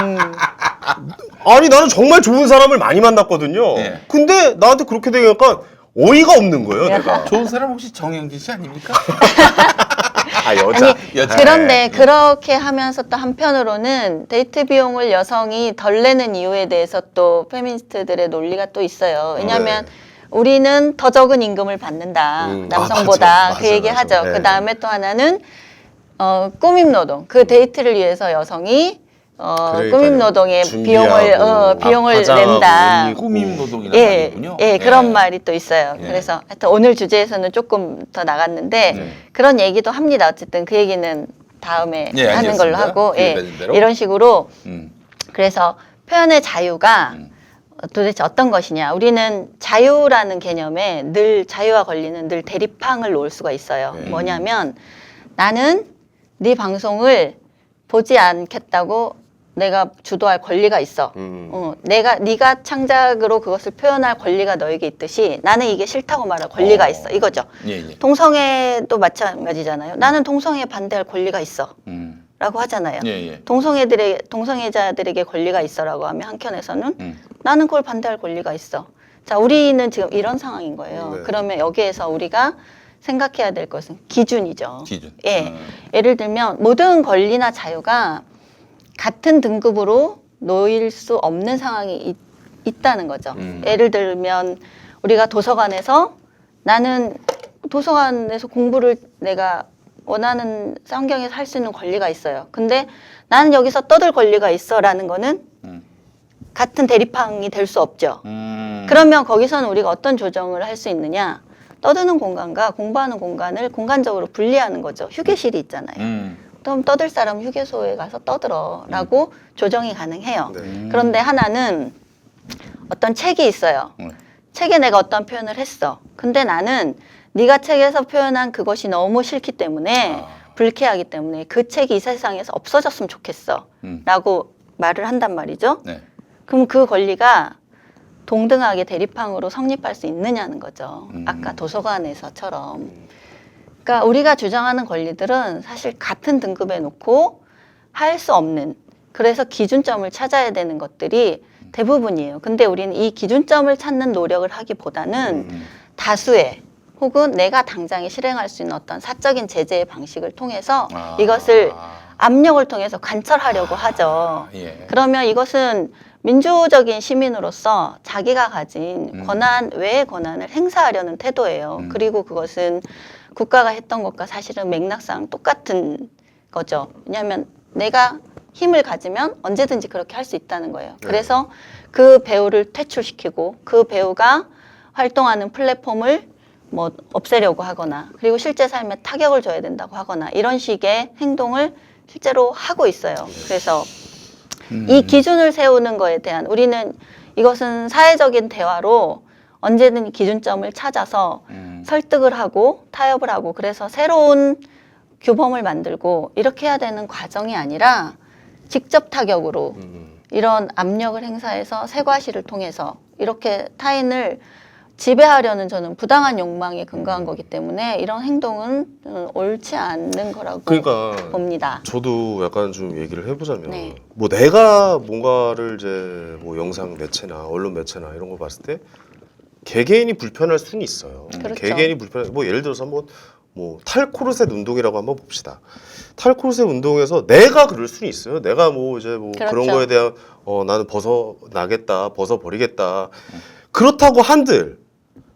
Speaker 2: 아니 나는 정말 좋은 사람을 많이 만났거든요.
Speaker 1: 네.
Speaker 2: 근데 나한테 그렇게 되니까 어이가 없는 거예요, 내가.
Speaker 1: 좋은 사람 혹시 정영진 씨 아닙니까?
Speaker 2: 아 여자.
Speaker 3: 아니
Speaker 1: 여자.
Speaker 3: 그런데 그렇게 하면서 또 한편으로는 데이트 비용을 여성이 덜 내는 이유에 대해서 또 페미니스트들의 논리가 또 있어요. 왜냐하면
Speaker 2: 네.
Speaker 3: 우리는 더 적은 임금을 받는다 남성보다
Speaker 2: 맞아,
Speaker 3: 그 얘기
Speaker 2: 맞아.
Speaker 3: 하죠.
Speaker 2: 네.
Speaker 3: 그 다음에 또 하나는 꾸밈 노동 그 데이트를 위해서 여성이
Speaker 2: 그러니까요.
Speaker 3: 꾸밈 노동의
Speaker 2: 준비하고,
Speaker 3: 비용을
Speaker 2: 화장하고
Speaker 3: 낸다.
Speaker 2: 옷 입고.
Speaker 1: 꾸밈 노동이라는
Speaker 3: 예,
Speaker 1: 말이군요.
Speaker 3: 예, 그런 말이 또 있어요.
Speaker 1: 예.
Speaker 3: 그래서 하여튼 오늘 주제에서는 조금 더 나갔는데
Speaker 1: 네.
Speaker 3: 그런 얘기도 합니다. 어쨌든 그 얘기는 다음에
Speaker 1: 예,
Speaker 3: 하는 걸로
Speaker 1: 알겠습니다.
Speaker 3: 하고
Speaker 1: 기회 되는 대로.
Speaker 3: 이런 식으로
Speaker 1: 음.
Speaker 3: 그래서 표현의 자유가 도대체 어떤 것이냐. 우리는 자유라는 개념에 늘 자유와 권리는 늘 대립항을 놓을 수가 있어요.
Speaker 2: 네.
Speaker 3: 뭐냐면 나는 네 방송을 보지 않겠다고 내가 주도할 권리가 있어. 네가 창작으로 그것을 표현할 권리가 너에게 있듯이 나는 이게 싫다고 말할 권리가 있어. 이거죠.
Speaker 1: 예, 예.
Speaker 3: 동성애도 마찬가지잖아요. 나는 동성애에 반대할 권리가 있어. 라고 하잖아요.
Speaker 1: 예, 예.
Speaker 3: 동성애자들에게 권리가 있어라고 하면 한켠에서는 나는 그걸 반대할 권리가 있어. 자, 우리는 지금 이런 상황인 거예요.
Speaker 2: 네.
Speaker 3: 그러면 여기에서 우리가 생각해야 될 것은 기준이죠.
Speaker 1: 기준.
Speaker 3: 예. 예를 들면 모든 권리나 자유가 같은 등급으로 놓일 수 없는 상황이 있다는 거죠. 예를 들면 우리가 도서관에서 나는 도서관에서 공부를 내가 원하는 환경에서 할 수 있는 권리가 있어요. 근데 나는 여기서 떠들 권리가 있어라는 거는 같은 대립항이 될 수 없죠. 그러면 거기서는 우리가 어떤 조정을 할 수 있느냐? 떠드는 공간과 공부하는 공간을 공간적으로 분리하는 거죠. 휴게실이 있잖아요. 그럼 떠들 사람 휴게소에 가서 떠들어라고 조정이 가능해요.
Speaker 2: 네.
Speaker 3: 그런데 하나는 어떤 책이 있어요. 책에 내가 어떤 표현을 했어. 근데 나는 네가 책에서 표현한 그것이 너무 싫기 때문에 불쾌하기 때문에 그 책이 이 세상에서 없어졌으면 좋겠어. 라고 말을 한단 말이죠.
Speaker 1: 네.
Speaker 3: 그럼 그 권리가 동등하게 대립항으로 성립할 수 있느냐는 거죠. 아까 도서관에서처럼. 그러니까 우리가 주장하는 권리들은 사실 같은 등급에 놓고 할 수 없는, 그래서 기준점을 찾아야 되는 것들이 대부분이에요. 근데 우리는 이 기준점을 찾는 노력을 하기보다는 다수의 혹은 내가 당장에 실행할 수 있는 어떤 사적인 제재의 방식을 통해서 이것을 압력을 통해서 관철하려고 하죠.
Speaker 1: 예.
Speaker 3: 그러면 이것은 민주적인 시민으로서 자기가 가진 권한 외의 권한을 행사하려는 태도예요. 그리고 그것은 국가가 했던 것과 사실은 맥락상 똑같은 거죠. 왜냐하면 내가 힘을 가지면 언제든지 그렇게 할 수 있다는 거예요. 그래서 그 배우를 퇴출시키고 그 배우가 활동하는 플랫폼을 뭐 없애려고 하거나 그리고 실제 삶에 타격을 줘야 된다고 하거나 이런 식의 행동을 실제로 하고 있어요. 그래서 이 기준을 세우는 거에 대한 우리는 이것은 사회적인 대화로 언제든 기준점을 찾아서 설득을 하고 타협을 하고 그래서 새로운 규범을 만들고 이렇게 해야 되는 과정이 아니라 직접 타격으로 이런 압력을 행사해서 세과시를 통해서 이렇게 타인을 지배하려는 저는 부당한 욕망에 근거한 거기 때문에 이런 행동은 옳지 않는 거라고
Speaker 2: 그러니까
Speaker 3: 봅니다.
Speaker 2: 저도 약간 좀 얘기를 해보자면
Speaker 3: 네.
Speaker 2: 뭐 내가 뭔가를 이제 뭐 영상 매체나 언론 매체나 이런 걸 봤을 때 개개인이 불편할 수는 있어요.
Speaker 3: 그렇죠.
Speaker 2: 개개인이 불편할 뭐 예를 들어서 뭐 탈코르셋 운동이라고 한번 봅시다. 탈코르셋 운동에서 내가 그럴 수는 있어요. 내가 뭐 이제 뭐
Speaker 3: 그렇죠.
Speaker 2: 그런 거에 대한 나는 벗어나겠다, 벗어버리겠다. 그렇다고 한들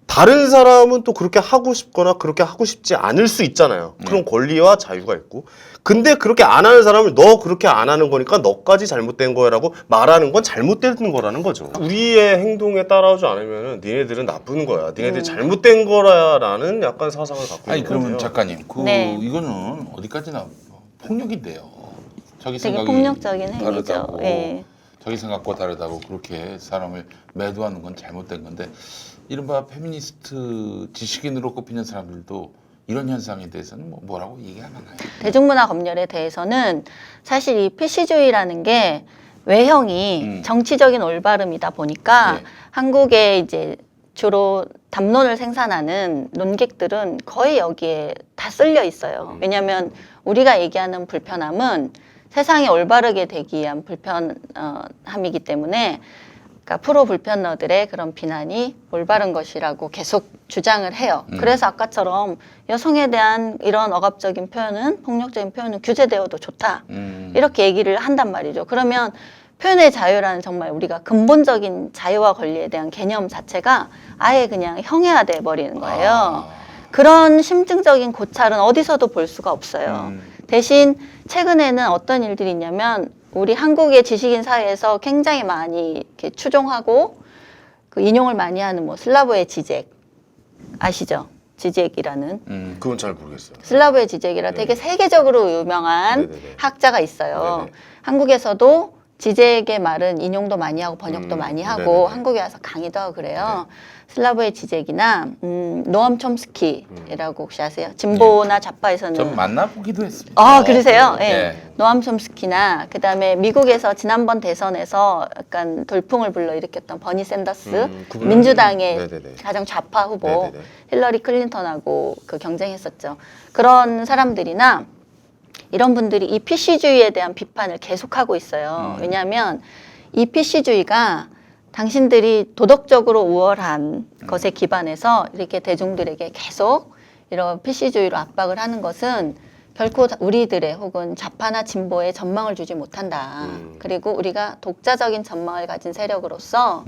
Speaker 2: 다른 사람은 또 그렇게 하고 싶거나 그렇게 하고 싶지 않을 수 있잖아요. 그런 권리와 자유가 있고. 근데 그렇게 안 하는 사람을 너 그렇게 안 하는 거니까 너까지 잘못된 거라고 말하는 건 잘못된 거라는 거죠. 우리의 행동에 따라오지 않으면 니네들은 나쁜 거야. 니네들이 잘못된 거라는 약간 사상을 갖고
Speaker 1: 아니
Speaker 2: 있는 거예요.
Speaker 1: 그러면 작가님,
Speaker 3: 네.
Speaker 1: 이거는 어디까지나 폭력인데요. 자기
Speaker 3: 되게
Speaker 1: 생각이
Speaker 3: 폭력적인 행위죠.
Speaker 1: 다르다고,
Speaker 3: 예.
Speaker 1: 자기 생각과 다르다고 그렇게 사람을 매도하는 건 잘못된 건데, 이른바 페미니스트 지식인으로 꼽히는 사람들도 이런 현상에 대해서는 뭐라고 얘기 안 하나요?
Speaker 3: 대중문화 검열에 대해서는 사실 이 PC주의라는 게 외형이 정치적인 올바름이다 보니까
Speaker 1: 네.
Speaker 3: 한국에 이제 주로 담론을 생산하는 논객들은 거의 여기에 다 쓸려 있어요. 왜냐하면 우리가 얘기하는 불편함은 세상이 올바르게 되기 위한 불편함이기 때문에, 그러니까 프로 불편러들의 그런 비난이 올바른 것이라고 계속 주장을 해요. 그래서 아까처럼 여성에 대한 이런 억압적인 표현은, 폭력적인 표현은 규제되어도 좋다. 이렇게 얘기를 한단 말이죠. 그러면 표현의 자유라는 정말 우리가 근본적인 자유와 권리에 대한 개념 자체가 아예 그냥 형해화돼 버리는 거예요. 그런 심층적인 고찰은 어디서도 볼 수가 없어요. 대신 최근에는 어떤 일들이 있냐면, 우리 한국의 지식인 사회에서 굉장히 많이 이렇게 추종하고 그 인용을 많이 하는 뭐 슬라브의 지젝 아시죠? 지젝이라는
Speaker 2: 그건 잘 모르겠어요.
Speaker 3: 슬라브의 지젝이라 되게 세계적으로 유명한
Speaker 2: 네네네.
Speaker 3: 학자가 있어요.
Speaker 2: 네네.
Speaker 3: 한국에서도 지젝의 말은 인용도 많이 하고 번역도 많이 하고
Speaker 2: 네네네.
Speaker 3: 한국에 와서 강의도 하고 그래요. 슬라브의 지젝이나 노암 촘스키라고 혹시 아세요? 진보나 좌파에서는
Speaker 1: 전 만나보기도 했습니다.
Speaker 3: 아, 그러세요? 예.
Speaker 1: 네.
Speaker 3: 노암 촘스키나 그다음에 미국에서 지난번 대선에서 약간 돌풍을 불러일으켰던 버니 샌더스,
Speaker 2: 그분은-
Speaker 3: 민주당의
Speaker 2: 네네네.
Speaker 3: 가장 좌파 후보
Speaker 2: 네네네.
Speaker 3: 힐러리 클린턴하고 그 경쟁했었죠. 그런 사람들이나 이런 분들이 이 PC주의에 대한 비판을 계속하고 있어요. 왜냐하면 이 PC주의가 당신들이 도덕적으로 우월한 것에 기반해서 이렇게 대중들에게 계속 이런 PC주의로 압박을 하는 것은 결코 우리들의 혹은 좌파나 진보에 전망을 주지 못한다. 그리고 우리가 독자적인 전망을 가진 세력으로서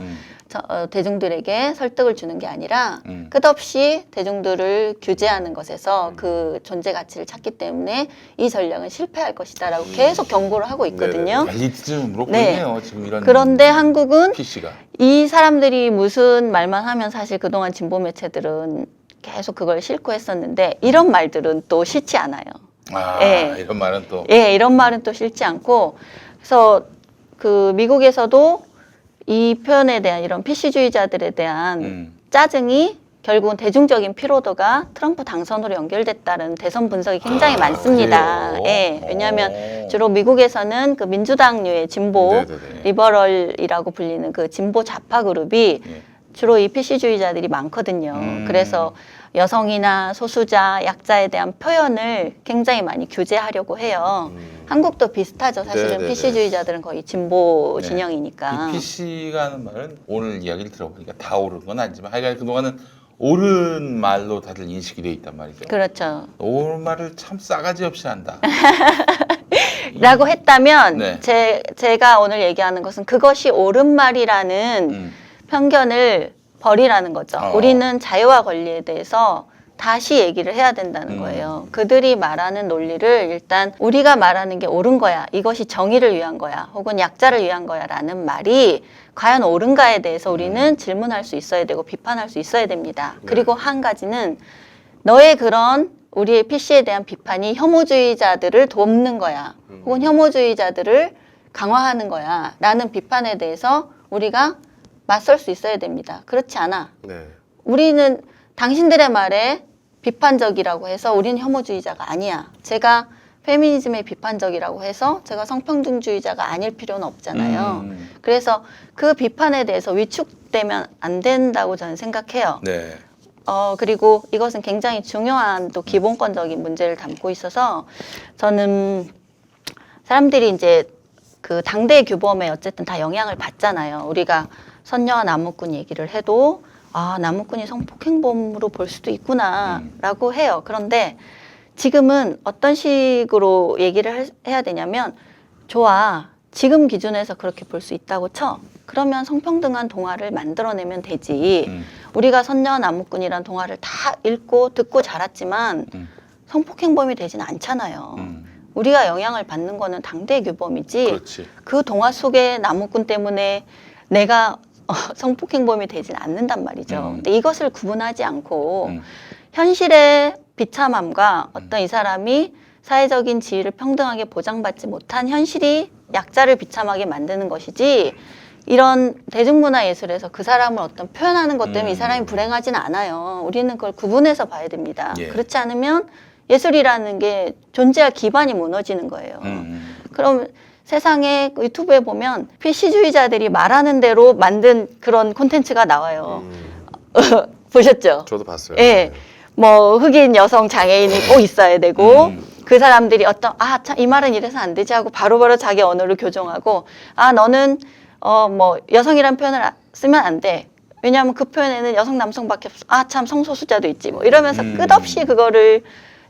Speaker 3: 대중들에게 설득을 주는 게 아니라 끝없이 대중들을 규제하는 것에서 그 존재 가치를 찾기 때문에 이 전략은 실패할 것이다라고 계속 경고를 하고 있거든요.
Speaker 1: 엘리트즘으로
Speaker 3: 네.
Speaker 1: 보이네요. 지금 이런
Speaker 3: 그런데 한국은
Speaker 1: PC가.
Speaker 3: 이 사람들이 무슨 말만 하면 사실 그동안 진보 매체들은 계속 그걸 싫고 했었는데 이런 말들은 또 싫지 않아요. 예.
Speaker 1: 이런 말은 또
Speaker 3: 예, 이런 말은 또 싫지 않고, 그래서 그 미국에서도 이 표현에 대한 이런 PC주의자들에 대한 짜증이 결국은 대중적인 피로도가 트럼프 당선으로 연결됐다는 대선 분석이 굉장히 많습니다.
Speaker 1: 그래요?
Speaker 3: 예, 왜냐하면 주로 미국에서는 그 민주당류의 진보
Speaker 2: 네네네.
Speaker 3: 리버럴이라고 불리는 그 진보 좌파 그룹이
Speaker 1: 예.
Speaker 3: 주로 이 PC주의자들이 많거든요. 그래서 여성이나 소수자, 약자에 대한 표현을 굉장히 많이 규제하려고 해요. 한국도 비슷하죠. 사실은
Speaker 2: 네네네.
Speaker 3: PC주의자들은 거의 진보
Speaker 1: 네.
Speaker 3: 진영이니까.
Speaker 1: 이 PC가 하는 말은 오늘 이야기를 들어보니까 다 옳은 건 아니지만 하여간 그동안은 옳은 말로 다들 인식이 돼 있단 말이죠.
Speaker 3: 그렇죠.
Speaker 1: 옳은 말을 참 싸가지 없이 한다.
Speaker 3: 라고 했다면
Speaker 1: 네.
Speaker 3: 제가 오늘 얘기하는 것은 그것이 옳은 말이라는 편견을 버리라는 거죠. 우리는 자유와 권리에 대해서 다시 얘기를 해야 된다는 거예요. 그들이 말하는 논리를 일단 우리가 말하는 게 옳은 거야. 이것이 정의를 위한 거야. 혹은 약자를 위한 거야. 라는 말이 과연 옳은가에 대해서 우리는 질문할 수 있어야 되고 비판할 수 있어야 됩니다. 그리고 한 가지는 너의 그런 우리의 PC에 대한 비판이 혐오주의자들을 돕는 거야. 혹은 혐오주의자들을 강화하는 거야. 라는 비판에 대해서 우리가 맞설 수 있어야 됩니다. 그렇지 않아.
Speaker 2: 네.
Speaker 3: 우리는 당신들의 말에 비판적이라고 해서 우리는 혐오주의자가 아니야. 제가 페미니즘에 비판적이라고 해서 제가 성평등주의자가 아닐 필요는 없잖아요. 그래서 그 비판에 대해서 위축되면 안 된다고 저는 생각해요.
Speaker 1: 네.
Speaker 3: 그리고 이것은 굉장히 중요한 또 기본권적인 문제를 담고 있어서 저는 사람들이 이제 그 당대 규범에 어쨌든 다 영향을 받잖아요. 우리가 선녀와 나무꾼 얘기를 해도 아, 나무꾼이 성폭행범으로 볼 수도 있구나라고 해요. 그런데 지금은 어떤 식으로 얘기를 해야 되냐면, 좋아, 지금 기준에서 그렇게 볼 수 있다고 쳐. 그러면 성평등한 동화를 만들어내면 되지. 우리가 선녀 나무꾼이란 동화를 다 읽고 듣고 자랐지만 성폭행범이 되진 않잖아요. 우리가 영향을 받는 거는 당대 규범이지.
Speaker 1: 그렇지.
Speaker 3: 그 동화 속의 나무꾼 때문에 내가 성폭행범이 되진 않는단 말이죠. 근데 이것을 구분하지 않고 현실의 비참함과 어떤 이 사람이 사회적인 지위를 평등하게 보장받지 못한 현실이 약자를 비참하게 만드는 것이지, 이런 대중문화 예술에서 그 사람을 어떤 표현하는 것 때문에 이 사람이 불행하진 않아요. 우리는 그걸 구분해서 봐야 됩니다.
Speaker 1: 예.
Speaker 3: 그렇지 않으면 예술이라는 게 존재할 기반이 무너지는 거예요. 그럼 세상에 유튜브에 보면 PC주의자들이 말하는 대로 만든 그런 콘텐츠가 나와요. 보셨죠?
Speaker 2: 저도 봤어요.
Speaker 3: 예. 뭐 흑인 여성 장애인이 꼭 있어야 되고 그 사람들이 어떤 참 이 말은 이래서 안 되지 하고 바로바로 자기 언어를 교정하고, 너는 뭐 여성이란 표현을 쓰면 안 돼. 왜냐하면 그 표현에는 여성 남성밖에 없어. 참 성소수자도 있지. 뭐 이러면서 끝없이 그거를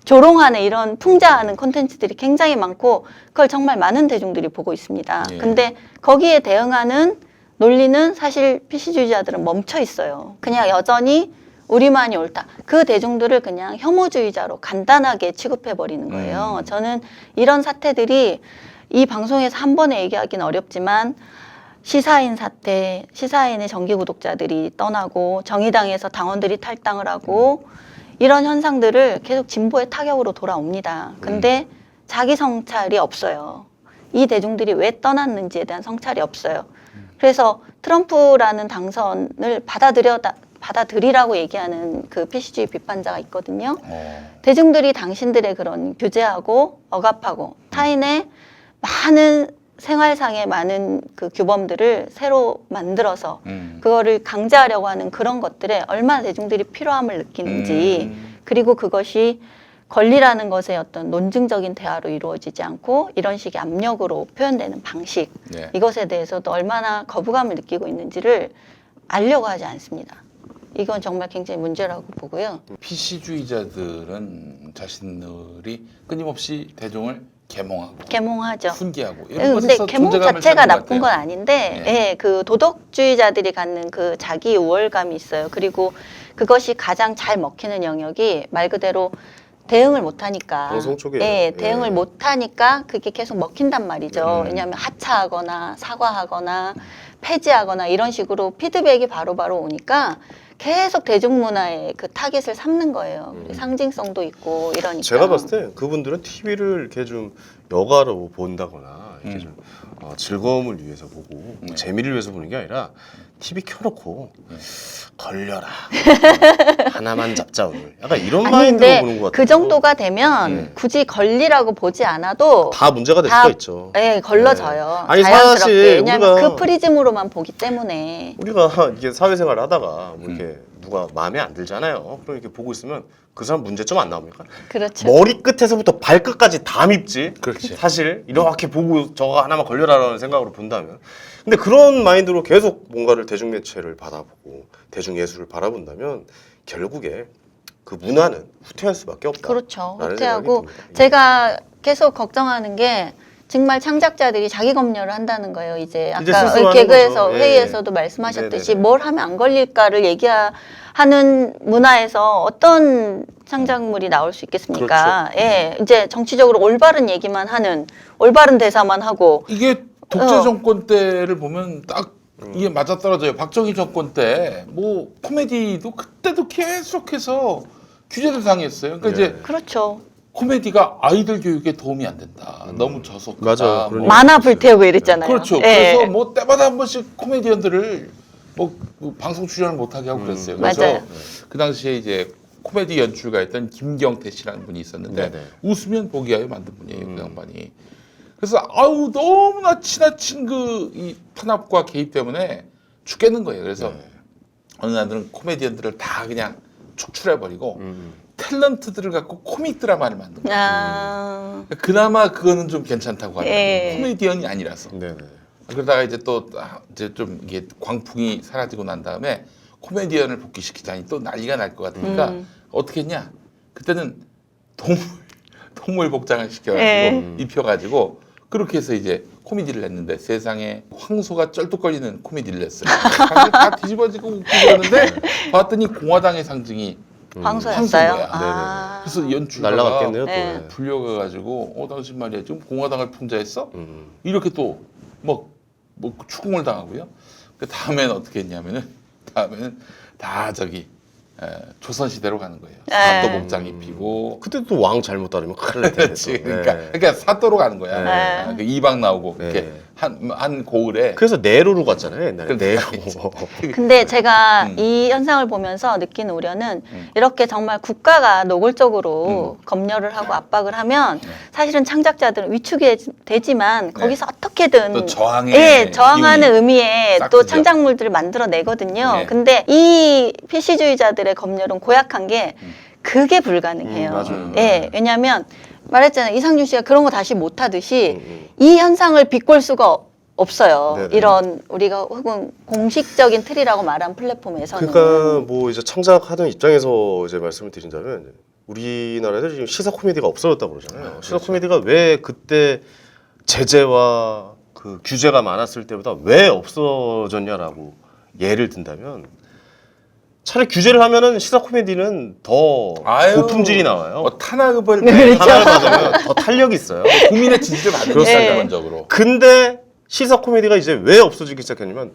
Speaker 3: 조롱하는 이런 풍자하는 콘텐츠들이 굉장히 많고, 그걸 정말 많은 대중들이 보고 있습니다.
Speaker 1: 예.
Speaker 3: 근데 거기에 대응하는 논리는 사실 PC주의자들은 멈춰 있어요. 그냥 여전히 우리만이 옳다. 그 대중들을 그냥 혐오주의자로 간단하게 취급해버리는 거예요. 저는 이런 사태들이 이 방송에서 한 번에 얘기하기는 어렵지만, 시사인 사태, 시사인의 정기 구독자들이 떠나고 정의당에서 당원들이 탈당을 하고 이런 현상들을 계속 진보의 타격으로 돌아옵니다. 근데 자기 성찰이 없어요. 이 대중들이 왜 떠났는지에 대한 성찰이 없어요. 그래서 트럼프라는 당선을 받아들이라고 얘기하는 그 PC주의 비판자가 있거든요. 대중들이 당신들의 그런 규제하고 억압하고 타인의 많은 생활상의 많은 그 규범들을 새로 만들어서 그거를 강제하려고 하는 그런 것들에 얼마나 대중들이 필요함을 느끼는지, 그리고 그것이 권리라는 것의 어떤 논증적인 대화로 이루어지지 않고 이런 식의 압력으로 표현되는 방식,
Speaker 1: 네.
Speaker 3: 이것에 대해서도 얼마나 거부감을 느끼고 있는지를 알려고 하지 않습니다. 이건 정말 굉장히 문제라고 보고요.
Speaker 1: PC주의자들은 자신들이 끊임없이 대중을 계몽하고
Speaker 3: 계몽하죠.
Speaker 1: 훈계하고 이런
Speaker 3: 근데
Speaker 1: 것에서
Speaker 3: 계몽
Speaker 1: 존재감을
Speaker 3: 자체가
Speaker 1: 찾는 것
Speaker 3: 나쁜 건
Speaker 1: 같아요.
Speaker 3: 아닌데,
Speaker 1: 예.
Speaker 3: 예, 그 도덕주의자들이 갖는 그 자기 우월감이 있어요. 그리고 그것이 가장 잘 먹히는 영역이 말 그대로 대응을 못하니까.
Speaker 2: 방송 쪽이에요.
Speaker 3: 예, 대응을
Speaker 2: 예.
Speaker 3: 못하니까 그게 계속 먹힌단 말이죠. 왜냐하면 하차하거나 사과하거나 폐지하거나 이런 식으로 피드백이 바로바로 오니까 계속 대중문화에 그 타깃을 삼는 거예요. 상징성도 있고 이러니까.
Speaker 2: 제가 봤을 때 그분들은 TV를 이렇게 좀 여가로 본다거나 이렇게 좀 즐거움을 위해서 보고 뭐 재미를 위해서 보는 게 아니라 TV 켜놓고 걸려라 하나만 잡자 오늘 약간 이런
Speaker 3: 아니
Speaker 2: 마인드로
Speaker 3: 근데
Speaker 2: 보는 것 같아요.
Speaker 3: 그 정도가 되면 굳이 걸리라고 보지 않아도
Speaker 2: 다 문제가 될
Speaker 3: 다,
Speaker 2: 수가 있죠.
Speaker 3: 예, 걸러져요.
Speaker 2: 아니,
Speaker 3: 자연스럽게.
Speaker 2: 사실
Speaker 3: 왜냐하면
Speaker 2: 우리가-
Speaker 3: 그 프리즘으로만 보기 때문에.
Speaker 2: 우리가 이게 사회생활을 하다가 뭐 이렇게 누가 마음에 안 들잖아요. 그럼 이렇게 보고 있으면 그 사람 문제점 안 나옵니까?
Speaker 3: 그렇죠.
Speaker 2: 머리 끝에서부터 발끝까지 다 밉지.
Speaker 1: 그렇지.
Speaker 2: 사실 이렇게 보고 저거 하나만 걸려라라는 생각으로 본다면. 근데 그런 마인드로 계속 뭔가를 대중매체를 바라보고 대중예술을 바라본다면 결국에 그 문화는 후퇴할 수밖에 없다.
Speaker 3: 그렇죠.
Speaker 2: 라는
Speaker 3: 후퇴하고
Speaker 2: 생각이 듭니다.
Speaker 3: 제가 계속 걱정하는 게 정말 창작자들이 자기 검열을 한다는 거예요. 이제
Speaker 2: 이제
Speaker 3: 아까
Speaker 2: 스스로 하는
Speaker 3: 개그에서
Speaker 2: 거죠. 예.
Speaker 3: 회의에서도 말씀하셨듯이
Speaker 2: 네네네.
Speaker 3: 뭘 하면 안 걸릴까를 얘기하는 문화에서 어떤 창작물이 나올 수 있겠습니까?
Speaker 2: 그렇죠.
Speaker 3: 예, 이제 정치적으로 올바른 얘기만 하는, 올바른 대사만 하고.
Speaker 1: 이게 독재 정권 때를 보면 딱 이게 맞아떨어져요. 박정희 정권 때 뭐 코미디도 그때도 계속해서 규제 대상이었어요. 그러니까
Speaker 2: 네.
Speaker 1: 이제
Speaker 3: 그렇죠.
Speaker 1: 코미디가 아이들 교육에 도움이 안 된다. 너무 저속하다.
Speaker 2: 맞아요.
Speaker 1: 뭐.
Speaker 2: 그러니까.
Speaker 3: 만화 불태우고 이랬잖아요.
Speaker 1: 그렇죠.
Speaker 3: 예.
Speaker 1: 그래서 뭐 때마다 한 번씩 코미디언들을 뭐 방송 출연을 못하게 하고 그랬어요. 그래서
Speaker 3: 맞아요.
Speaker 1: 그 당시에 이제 코미디 연출가였던 김경태 씨라는 분이 있었는데
Speaker 2: 네네.
Speaker 1: 웃으면 보기 하여 만든 분이에요. 그 양반이. 그래서 아우 너무나 지나친 그 이 탄압과 개입 때문에 죽겠는 거예요. 그래서 어느 날들은 코미디언들을 다 그냥 축출해버리고 탤런트들을 갖고 코믹 드라마를 만든 거예요.
Speaker 3: 아,
Speaker 1: 그나마 그거는 좀 괜찮다고 하더라고요.
Speaker 3: 예.
Speaker 1: 코미디언이 아니라서.
Speaker 2: 네네.
Speaker 1: 그러다가 이제 또 이제 좀 이게 광풍이 사라지고 난 다음에 코미디언을 복귀시키자니 또 난리가 날 것 같으니까 어떻게 했냐? 그때는 동물 복장을 시켜가지고
Speaker 3: 네.
Speaker 1: 입혀가지고 그렇게 해서 이제 코미디를 했는데 세상에 황소가 쩔뚝거리는 코미디를 했어요. 다 뒤집어지고 웃기고 그러는데 봤더니 공화당의 상징이
Speaker 3: 황소였어요.
Speaker 1: 황소인 거야.
Speaker 3: 아.
Speaker 1: 그래서 연출가가
Speaker 2: 날라갔겠네요. 또.
Speaker 3: 네.
Speaker 2: 네.
Speaker 1: 불려가가지고 당신 말이야 지금 공화당을 풍자했어? 이렇게 또 뭐 추궁을 당하고요. 그 다음에는 어떻게 했냐면은 다 저기 조선시대로 가는 거예요.
Speaker 3: 네.
Speaker 1: 사또 복장 입히고
Speaker 2: 그때 또 왕 잘못 따르면 큰일 날 텐데.
Speaker 1: 그렇지.
Speaker 2: 또.
Speaker 1: 그러니까 사또로 가는 거야.
Speaker 3: 네.
Speaker 1: 그 이방 나오고
Speaker 2: 네.
Speaker 1: 이렇게 한 고을에
Speaker 2: 그래서 네로로 갔잖아요 옛날에. 네로.
Speaker 3: 근데 제가
Speaker 1: 음.
Speaker 3: 이 현상을 보면서 느낀 우려는 이렇게 정말 국가가 노골적으로 검열을 하고 압박을 하면 사실은 창작자들은 위축이 되지만 거기서 어떻게든
Speaker 1: 또 저항의
Speaker 3: 예, 저항하는
Speaker 1: 기운이
Speaker 3: 의미의
Speaker 1: 싹
Speaker 3: 또
Speaker 1: 트죠.
Speaker 3: 창작물들을 만들어내거든요.
Speaker 1: 네.
Speaker 3: 근데 이 PC주의자들의 검열은 고약한 게 그게 불가능해요.
Speaker 2: 맞아요.
Speaker 3: 예, 왜냐하면 말했잖아요. 이상준 씨가 그런 거 다시 못하듯이
Speaker 2: 음.
Speaker 3: 이 현상을 비꼴 수가 없어요.
Speaker 2: 네네.
Speaker 3: 이런 우리가 혹은 공식적인 틀이라고 말한 플랫폼에서는.
Speaker 2: 그러니까 뭐 이제 창작하는 입장에서 이제 말씀을 드린다면 우리나라에도 지금 시사 코미디가 없어졌다고 그러잖아요. 시사
Speaker 1: 그렇죠.
Speaker 2: 코미디가 왜 그때 제재와 그 규제가 많았을 때보다 왜 없어졌냐라고 예를 든다면 차라리 규제를 하면은 시사 코미디는 더
Speaker 1: 아유,
Speaker 2: 고품질이 나와요.
Speaker 1: 탄압을
Speaker 2: 하나를 받으면 더 탄력이 있어요.
Speaker 1: 국민의 지지를 받는
Speaker 2: 그렇습니다.
Speaker 1: 거예요, 기본적으로.
Speaker 2: 근데 시사 코미디가 이제 왜 없어지기 시작했냐면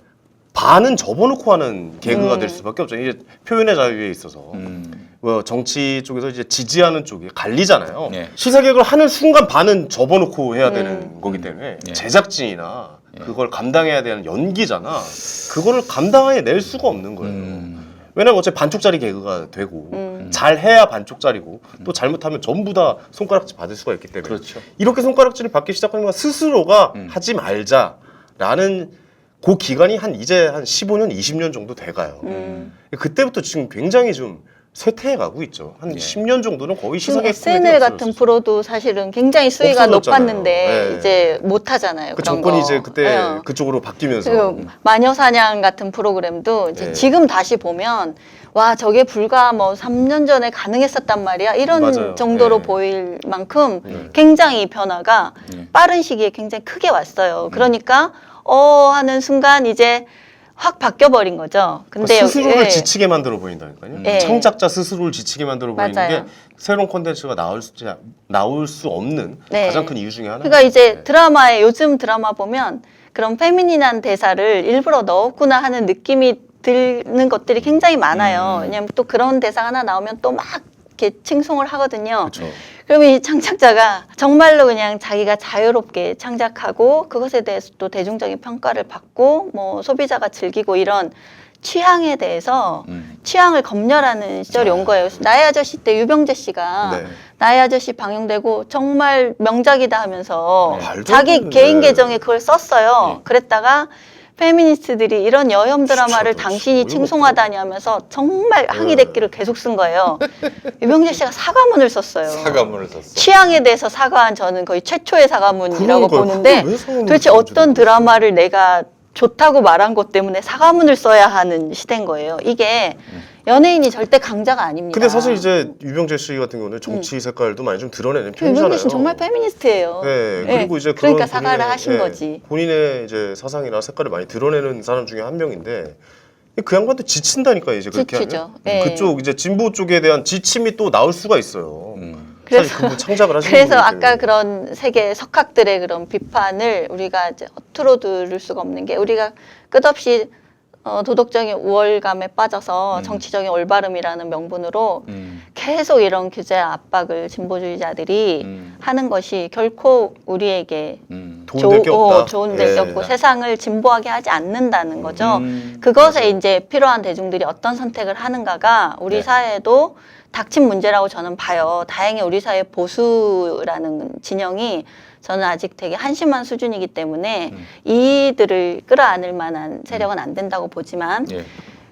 Speaker 2: 반은 접어놓고 하는 개그가 될 수밖에 없죠. 이제 표현의 자유에 있어서 뭐 정치 쪽에서 이제 지지하는 쪽이 갈리잖아요.
Speaker 1: 예.
Speaker 2: 시사 개그를 하는 순간 반은 접어놓고 해야 되는 거기 때문에
Speaker 1: 예.
Speaker 2: 제작진이나 그걸 감당해야 되는 연기잖아. 그거를 감당해낼 수가 없는 거예요. 왜냐면 어차피 반쪽짜리 개그가 되고 잘 해야 반쪽짜리고 또 잘못하면 전부 다 손가락질 받을 수가 있기 때문에
Speaker 1: 그렇죠.
Speaker 2: 이렇게 손가락질을 받기 시작하는 건 스스로가 하지 말자라는 그 기간이 이제 한 15년, 20년 정도 돼가요. 그때부터 지금 굉장히 좀 쇠퇴해 가고 있죠. 한
Speaker 1: 예.
Speaker 2: 10년 정도는 거의
Speaker 3: 지금
Speaker 2: 시사계
Speaker 3: SNL 같은 프로도 사실은 굉장히 수위가
Speaker 2: 없어졌잖아요.
Speaker 3: 높았는데
Speaker 2: 네.
Speaker 3: 이제 못 하잖아요.
Speaker 2: 그
Speaker 3: 그런
Speaker 2: 정권이
Speaker 3: 거.
Speaker 2: 이제 그때
Speaker 3: 예.
Speaker 2: 그쪽으로 바뀌면서
Speaker 3: 그 마녀사냥 같은 프로그램도 이제
Speaker 2: 네.
Speaker 3: 지금 다시 보면 와 저게 불과 뭐 3년 전에 가능했었단 말이야 이런
Speaker 2: 맞아요.
Speaker 3: 정도로
Speaker 2: 네.
Speaker 3: 보일 만큼 굉장히 이 변화가
Speaker 1: 네.
Speaker 3: 빠른 시기에 굉장히 크게 왔어요. 그러니까 하는 순간 이제 확 바뀌어 버린 거죠. 근데
Speaker 2: 스스로를
Speaker 3: 예.
Speaker 2: 지치게 만들어 보인다니까요.
Speaker 3: 예.
Speaker 2: 창작자 스스로를 지치게 만들어 보이는
Speaker 3: 맞아요.
Speaker 2: 게 새로운 콘텐츠가 나올 수 없는
Speaker 3: 네.
Speaker 2: 가장 큰 이유 중에 하나.
Speaker 3: 그러니까 이제 드라마에 요즘 드라마 보면 그런 페미닌한 대사를 일부러 넣었구나 하는 느낌이 드는 것들이 굉장히 많아요. 왜냐면 또 그런 대사 하나 나오면 또 막 이렇게 칭송을 하거든요.
Speaker 2: 그렇죠.
Speaker 3: 그러면 이 창작자가 정말로 그냥 자기가 자유롭게 창작하고 그것에 대해서 또 대중적인 평가를 받고 뭐 소비자가 즐기고 이런 취향에 대해서 취향을 검열하는 시절이 온 거예요. 나의 아저씨 때 유병재 씨가
Speaker 2: 네.
Speaker 3: 나의 아저씨 방영되고 정말 명작이다 하면서
Speaker 2: 말도 안
Speaker 3: 자기
Speaker 2: 되는데.
Speaker 3: 개인 계정에 그걸 썼어요.
Speaker 1: 네.
Speaker 3: 그랬다가 페미니스트들이 이런 여혐 드라마를
Speaker 2: 진짜
Speaker 3: 당신이
Speaker 2: 어이가
Speaker 3: 칭송하다니 하면서 정말 항의됐기를 계속 쓴 거예요. 유병재 씨가 사과문을 썼어요.
Speaker 1: 사과문을 썼어.
Speaker 3: 취향에 대해서 사과한 저는 거의 최초의 사과문이라고
Speaker 2: 그러니까요.
Speaker 3: 보는데
Speaker 2: 그걸 왜 사과문을
Speaker 3: 도대체
Speaker 2: 썼는지
Speaker 3: 어떤
Speaker 2: 모르겠어요.
Speaker 3: 드라마를 내가 좋다고 말한 것 때문에 사과문을 써야 하는 시대인 거예요. 이게 연예인이 절대 강자가 아닙니다.
Speaker 2: 근데 사실 이제 유병재 씨 같은 경우는 정치 색깔도 많이 좀 드러내는 편이잖아요.
Speaker 3: 유병재 씨는 정말 페미니스트예요.
Speaker 2: 네,
Speaker 3: 네,
Speaker 2: 그리고 이제
Speaker 3: 그러니까
Speaker 2: 그런
Speaker 3: 사과를
Speaker 2: 본인의,
Speaker 3: 하신 거지.
Speaker 2: 본인의 이제 사상이나 색깔을 많이 드러내는 사람 중에 한 명인데 그 양반도 지친다니까 이제 그렇게
Speaker 3: 지치죠.
Speaker 2: 하면
Speaker 3: 네.
Speaker 2: 그쪽 이제 진보 쪽에 대한 지침이 또 나올 수가 있어요.
Speaker 3: 그래서-
Speaker 2: 사실 그분 창작을 하신
Speaker 3: 그래서
Speaker 2: 분이기
Speaker 3: 아까
Speaker 2: 때문에.
Speaker 3: 그런 세계 석학들의 그런 비판을 우리가 이제 허투루 들을 수가 없는 게 우리가 끝없이 도덕적인 우월감에 빠져서 정치적인 올바름이라는 명분으로 계속 이런 규제 압박을 진보주의자들이 하는 것이 결코 우리에게
Speaker 2: 도움 될게 없다.
Speaker 3: 좋은 될 게
Speaker 2: 예.
Speaker 3: 없고 세상을 진보하게 하지 않는다는 거죠.
Speaker 1: 음,
Speaker 3: 그것에 이제 필요한 대중들이 어떤 선택을 하는가가 우리
Speaker 1: 네.
Speaker 3: 사회에도 닥친 문제라고 저는 봐요. 다행히 우리 사회 보수라는 진영이 저는 아직 되게 한심한 수준이기 때문에 이들을 끌어안을 만한 세력은 안 된다고 보지만
Speaker 1: 예.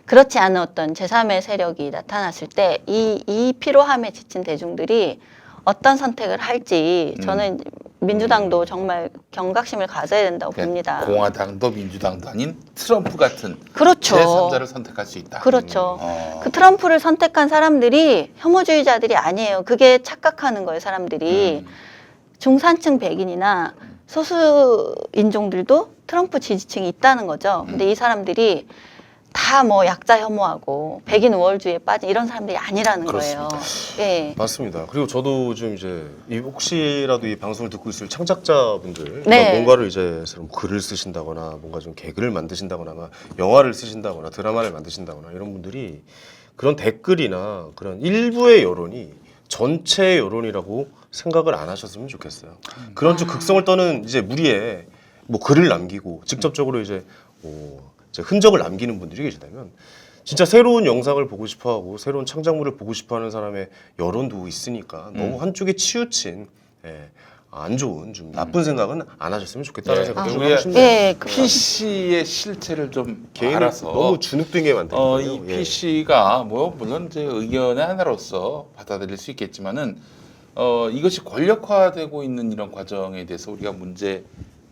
Speaker 3: 그렇지 않은 어떤 제3의 세력이 나타났을 때 이 피로함에 지친 대중들이 어떤 선택을 할지 저는 민주당도 정말 경각심을 가져야 된다고 봅니다.
Speaker 1: 공화당도 민주당도 아닌 트럼프 같은
Speaker 3: 그렇죠.
Speaker 1: 제3자를 선택할 수 있다.
Speaker 3: 그렇죠.
Speaker 1: 어.
Speaker 3: 그 트럼프를 선택한 사람들이 혐오주의자들이 아니에요. 그게 착각하는 거예요, 사람들이. 중산층 백인이나 소수 인종들도 트럼프 지지층이 있다는 거죠. 근데 이 사람들이 다 뭐 약자 혐오하고 백인 우월주의에 빠진 이런 사람들이 아니라는 거예요. 예.
Speaker 2: 맞습니다. 그리고 저도 좀 이제 혹시라도 이 방송을 듣고 있을 창작자분들
Speaker 3: 네.
Speaker 2: 뭔가를 이제 뭐 글을 쓰신다거나 뭔가 좀 개그를 만드신다거나 영화를 쓰신다거나 드라마를 만드신다거나 이런 분들이 그런 댓글이나 그런 일부의 여론이 전체의 여론이라고 생각을 안 하셨으면 좋겠어요. 그런 좀 극성을 떠는 이제 무리에 뭐 글을 남기고 직접적으로 이제 흔적을 남기는 분들이 계시다면 진짜 새로운 영상을 보고 싶어하고 새로운 창작물을 보고 싶어하는 사람의 여론도 있으니까 너무 한쪽에 치우친 안 좋은 좀 나쁜 생각은 안 하셨으면 좋겠다는
Speaker 1: 네.
Speaker 2: 생각을 좀
Speaker 1: 우리가
Speaker 2: 하고 싶네요.
Speaker 3: 예.
Speaker 1: PC의 실체를 좀
Speaker 2: 개인을
Speaker 1: 알아서
Speaker 2: 너무 주눅들게 만드는 거예요.
Speaker 1: 이 PC가 뭐 물론 이제 의견의 하나로서 받아들일 수 있겠지만은 이것이 권력화되고 있는 이런 과정에 대해서 우리가 문제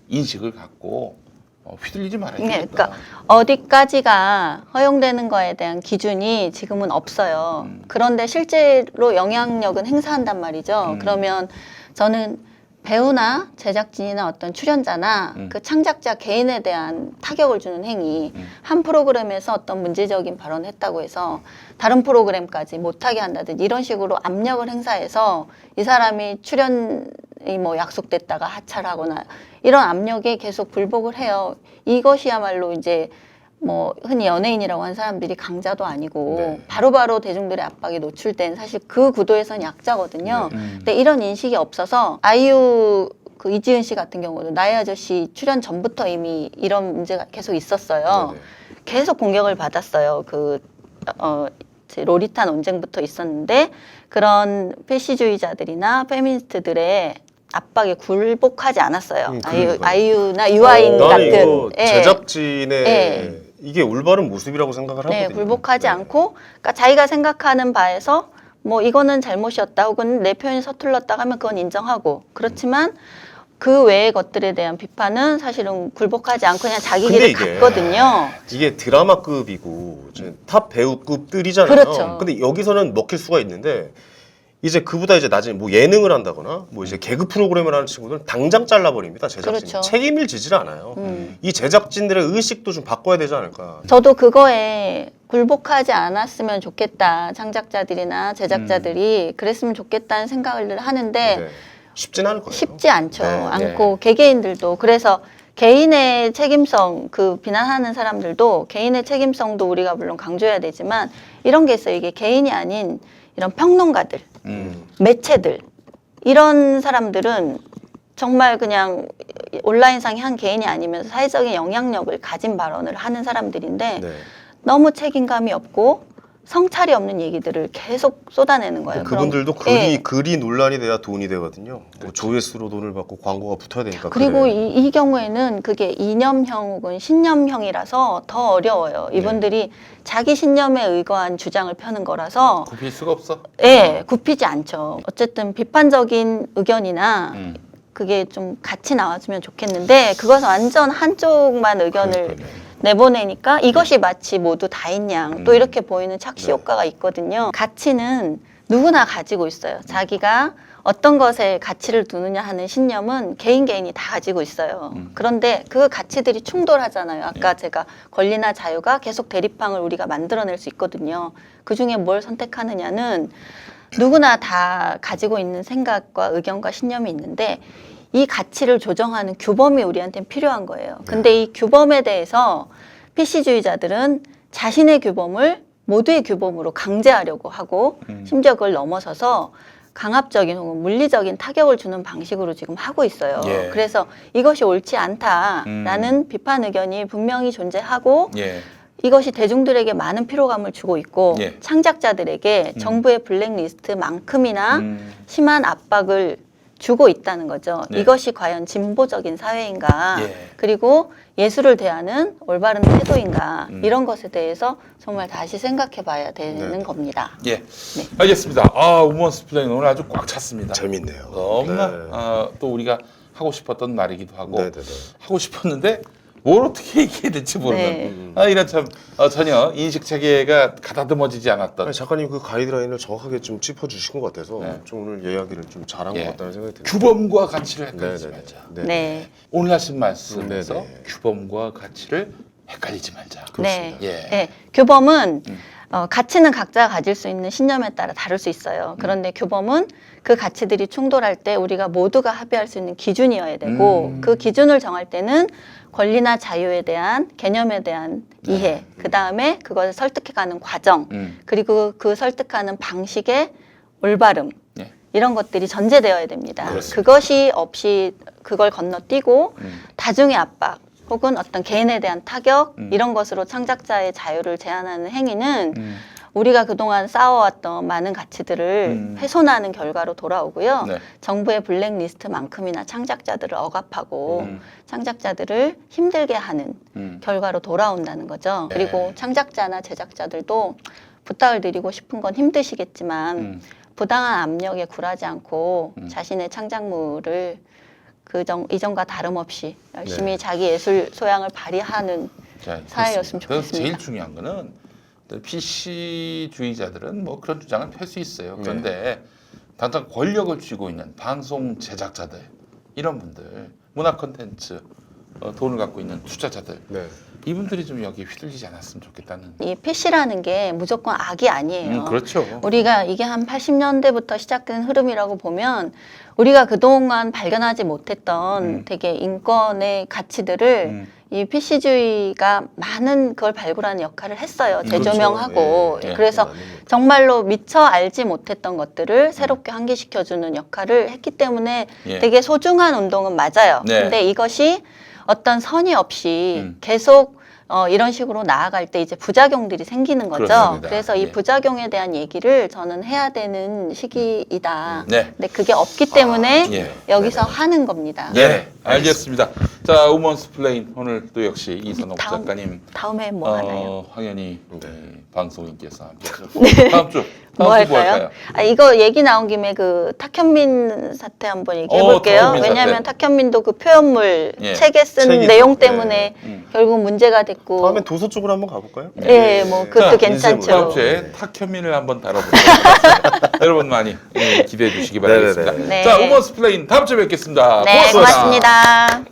Speaker 1: 인식을 갖고 휘둘리지 말아야 되겠다.
Speaker 3: 네, 그러니까 어디까지가 허용되는 거에 대한 기준이 지금은 없어요. 그런데 실제로 영향력은 행사한단 말이죠. 그러면 저는 배우나 제작진이나 어떤 출연자나 그 창작자 개인에 대한 타격을 주는 행위, 한 프로그램에서 어떤 문제적인 발언을 했다고 해서 다른 프로그램까지 못하게 한다든지 이런 식으로 압력을 행사해서 이 사람이 출연이 뭐 약속됐다가 하차하거나 이런 압력에 계속 불복을 해요. 이것이야말로 이제 뭐 흔히 연예인이라고 하는 사람들이 강자도 아니고
Speaker 2: 네.
Speaker 3: 바로바로 대중들의 압박에 노출된 사실 그 구도에서는 약자거든요. 근데 이런 인식이 없어서 아이유 그 이지은 씨 같은 경우도 나의 아저씨 출연 전부터 이미 이런 문제가 계속 있었어요.
Speaker 2: 네네.
Speaker 3: 계속 공격을 받았어요. 제 로리타 논쟁부터 있었는데 그런 패시주의자들이나 페미니스트들의 압박에 굴복하지 않았어요.
Speaker 2: 그러니까요.
Speaker 3: 아이유나 유아인
Speaker 2: 나는
Speaker 3: 같은
Speaker 2: 이거
Speaker 3: 예.
Speaker 2: 제작진의
Speaker 3: 예.
Speaker 2: 이게 올바른 모습이라고 생각을 하거든요.
Speaker 3: 네, 굴복하지
Speaker 2: 네.
Speaker 3: 않고, 그러니까 자기가 생각하는 바에서 뭐 이거는 잘못이었다 혹은 내 표현이 서툴렀다 하면 그건 인정하고, 그렇지만 그 외의 것들에 대한 비판은 사실은 굴복하지 않고 그냥 자기
Speaker 2: 근데
Speaker 3: 길을
Speaker 2: 이게
Speaker 3: 갔거든요.
Speaker 2: 이게 드라마급이고 이제 탑 배우급들이잖아요.
Speaker 3: 그렇죠.
Speaker 2: 근데 여기서는 먹힐 수가 있는데 이제 그보다 이제 나중에 뭐 예능을 한다거나 뭐 이제 개그 프로그램을 하는 친구들은 당장 잘라버립니다. 제작진.
Speaker 3: 그렇죠.
Speaker 2: 책임을 지질 않아요. 이 제작진들의 의식도 좀 바꿔야 되지 않을까.
Speaker 3: 저도 그거에 굴복하지 않았으면 좋겠다. 창작자들이나 제작자들이 그랬으면 좋겠다는 생각을 하는데
Speaker 2: 네. 쉽진 않을 거예요.
Speaker 3: 쉽지 않죠.
Speaker 2: 네,
Speaker 3: 않고 개개인들도 그래서 개인의 책임성 그 비난하는 사람들도 개인의 책임성도 우리가 물론 강조해야 되지만 이런 게 있어요. 이게 개인이 아닌 이런 평론가들, 매체들 이런 사람들은 정말 그냥 온라인상의 한 개인이 아니면서 사회적인 영향력을 가진 발언을 하는 사람들인데
Speaker 2: 네.
Speaker 3: 너무 책임감이 없고 성찰이 없는 얘기들을 계속 쏟아내는 거예요.
Speaker 2: 그분들도
Speaker 3: 그럼- 예.
Speaker 2: 글이 논란이 돼야 돈이 되거든요. 뭐 조회수로 돈을 받고 광고가 붙어야 되니까.
Speaker 3: 그리고
Speaker 2: 그래.
Speaker 3: 이 경우에는 그게 이념형 혹은 신념형이라서 더 어려워요. 이분들이 자기 신념에 의거한 주장을 펴는 거라서
Speaker 1: 굽힐 수가 없어.
Speaker 3: 예, 굽히지 않죠. 어쨌든 비판적인 의견이나 그게 좀 같이 나왔으면 좋겠는데 그것은 완전 한쪽만 의견을
Speaker 2: 그러니까요.
Speaker 3: 내보내니까 이것이 마치 모두 다인 양 또 이렇게 보이는 착시
Speaker 2: 네.
Speaker 3: 효과가 있거든요. 가치는 누구나 가지고 있어요. 자기가 어떤 것에 가치를 두느냐 하는 신념은 개인이 다 가지고 있어요. 그런데 그 가치들이 충돌하잖아요. 아까 제가 권리나 자유가 계속 대립항을 우리가 만들어낼 수 있거든요. 그중에 뭘 선택하느냐는 누구나 다 가지고 있는 생각과 의견과 신념이 있는데 이 가치를 조정하는 규범이 우리한테는 필요한 거예요. 근데 이 규범에 대해서 PC주의자들은 자신의 규범을 모두의 규범으로 강제하려고 하고 심지어 그걸 넘어서서 강압적인 혹은 물리적인 타격을 주는 방식으로 지금 하고 있어요.
Speaker 1: 예.
Speaker 3: 그래서 이것이 옳지 않다라는 비판 의견이 분명히 존재하고
Speaker 1: 예.
Speaker 3: 이것이 대중들에게 많은 피로감을 주고 있고 창작자들에게 정부의 블랙리스트만큼이나 심한 압박을 주고 있다는 거죠.
Speaker 1: 네.
Speaker 3: 이것이 과연 진보적인 사회인가?
Speaker 1: 예.
Speaker 3: 그리고 예술을 대하는 올바른 태도인가?
Speaker 1: 음.
Speaker 3: 이런 것에 대해서 정말 다시 생각해 봐야 되는
Speaker 2: 네.
Speaker 3: 겁니다.
Speaker 1: 예, 알겠습니다. 아, 우먼스 플레인 오늘 아주 꽉 찼습니다.
Speaker 2: 재밌네요.
Speaker 1: 너무나
Speaker 2: 네.
Speaker 1: 또 우리가 하고 싶었던 말이기도 하고
Speaker 2: 네네네.
Speaker 1: 하고 싶었는데 뭘 어떻게 얘기해야 될지 모르는
Speaker 3: 네.
Speaker 1: 이런 참 전혀 인식 체계가 가다듬어지지 않았던
Speaker 2: 아니, 작가님 그 가이드라인을 정확하게 좀 짚어주신 것 같아서
Speaker 1: 네.
Speaker 2: 좀 오늘 이야기를 좀 잘한
Speaker 1: 예.
Speaker 2: 것 같다는 생각이 듭니다.
Speaker 1: 규범과 가치를 헷갈리지
Speaker 2: 네네네.
Speaker 1: 말자.
Speaker 2: 네.
Speaker 3: 네.
Speaker 1: 오늘 하신 말씀에서
Speaker 2: 네네.
Speaker 1: 규범과 가치를 헷갈리지 말자.
Speaker 3: 네.
Speaker 1: 예.
Speaker 3: 네. 규범은 가치는 각자가 가질 수 있는 신념에 따라 다를 수 있어요. 그런데 규범은 그 가치들이 충돌할 때 우리가 모두가 합의할 수 있는 기준이어야 되고 그 기준을 정할 때는 권리나 자유에 대한 개념에 대한 이해, 그 다음에 그것을 설득해가는 과정, 그리고 그 설득하는 방식의 올바름,
Speaker 1: 예.
Speaker 3: 이런 것들이 전제되어야 됩니다.
Speaker 1: 그렇습니다.
Speaker 3: 그것이 없이 그걸 건너뛰고 다중의 압박 혹은 어떤 개인에 대한 타격 이런 것으로 창작자의 자유를 제한하는 행위는 우리가 그동안 쌓아왔던 많은 가치들을 훼손하는 결과로 돌아오고요.
Speaker 1: 네.
Speaker 3: 정부의 블랙리스트만큼이나 창작자들을 억압하고 창작자들을 힘들게 하는 결과로 돌아온다는 거죠.
Speaker 1: 네.
Speaker 3: 그리고 창작자나 제작자들도 부탁을 드리고 싶은 건 힘드시겠지만 부당한 압력에 굴하지 않고 자신의 창작물을 이전과 다름없이 열심히
Speaker 2: 네.
Speaker 3: 자기 예술 소양을 발휘하는
Speaker 1: 자,
Speaker 3: 사회였으면
Speaker 1: 그렇습니다. 그래서
Speaker 3: 좋겠습니다.
Speaker 1: 제일 중요한 거는 PC주의자들은 뭐 그런 주장을 펼 수 있어요. 그런데 당장 권력을 쥐고 있는 방송 제작자들 이런 분들, 문화 콘텐츠 돈을 갖고 있는 투자자들
Speaker 2: 네.
Speaker 1: 이분들이 좀 여기 휘둘리지 않았으면 좋겠다는.
Speaker 3: 이 PC라는 게 무조건 악이 아니에요.
Speaker 1: 그렇죠.
Speaker 3: 우리가 이게 한 80년대부터 시작된 흐름이라고 보면 우리가 그동안 발견하지 못했던 되게 인권의 가치들을 이 PC주의가 많은 그걸 발굴하는 역할을 했어요. 재조명하고.
Speaker 2: 그렇죠. 예, 예.
Speaker 3: 그래서
Speaker 2: 맞는 거죠.
Speaker 3: 정말로 미처 알지 못했던 것들을 새롭게 환기시켜주는 역할을 했기 때문에
Speaker 1: 예.
Speaker 3: 되게 소중한 운동은 맞아요.
Speaker 1: 네.
Speaker 3: 근데 이것이 어떤 선의 없이
Speaker 1: 음.
Speaker 3: 계속 이런 식으로 나아갈 때 이제 부작용들이 생기는 거죠.
Speaker 1: 그렇습니다.
Speaker 3: 그래서 이
Speaker 1: 예.
Speaker 3: 부작용에 대한 얘기를 저는 해야 되는 시기이다.
Speaker 1: 네.
Speaker 3: 근데 그게 없기 때문에
Speaker 1: 예.
Speaker 3: 여기서 하는 겁니다.
Speaker 1: 네, 알겠습니다. 자, 우먼스 플레인 오늘 또 역시 이선옥
Speaker 3: 다음-
Speaker 1: 작가님,
Speaker 3: 다음에 뭐 하나요?
Speaker 1: 황현희
Speaker 2: 네.
Speaker 1: 방송인께서 함께하셨고 다음 주
Speaker 3: 뭐
Speaker 1: 다음 주
Speaker 3: 할까요? 이거 얘기 나온 김에 그 탁현민 사태 한번 얘기해 볼게요.
Speaker 1: 탁현민
Speaker 3: 왜냐하면
Speaker 1: 사태.
Speaker 3: 탁현민도 그 표현물
Speaker 1: 예.
Speaker 3: 책에 쓴
Speaker 2: 책이
Speaker 3: 내용
Speaker 2: 있죠.
Speaker 3: 때문에 결국 문제가 됐고.
Speaker 2: 다음에 도서 쪽으로 한번 가볼까요?
Speaker 3: 예, 뭐 그것도
Speaker 1: 자,
Speaker 3: 괜찮죠.
Speaker 1: 다음 주에 탁현민을 한번 다뤄보도록 하겠습니다. 여러분 많이 기대해 주시기 바라겠습니다.
Speaker 2: 네네네.
Speaker 3: 네.
Speaker 1: 자, 우먼스 플레인 다음 주에 뵙겠습니다.
Speaker 3: 네,
Speaker 1: 고맙습니다.
Speaker 3: 고맙습니다.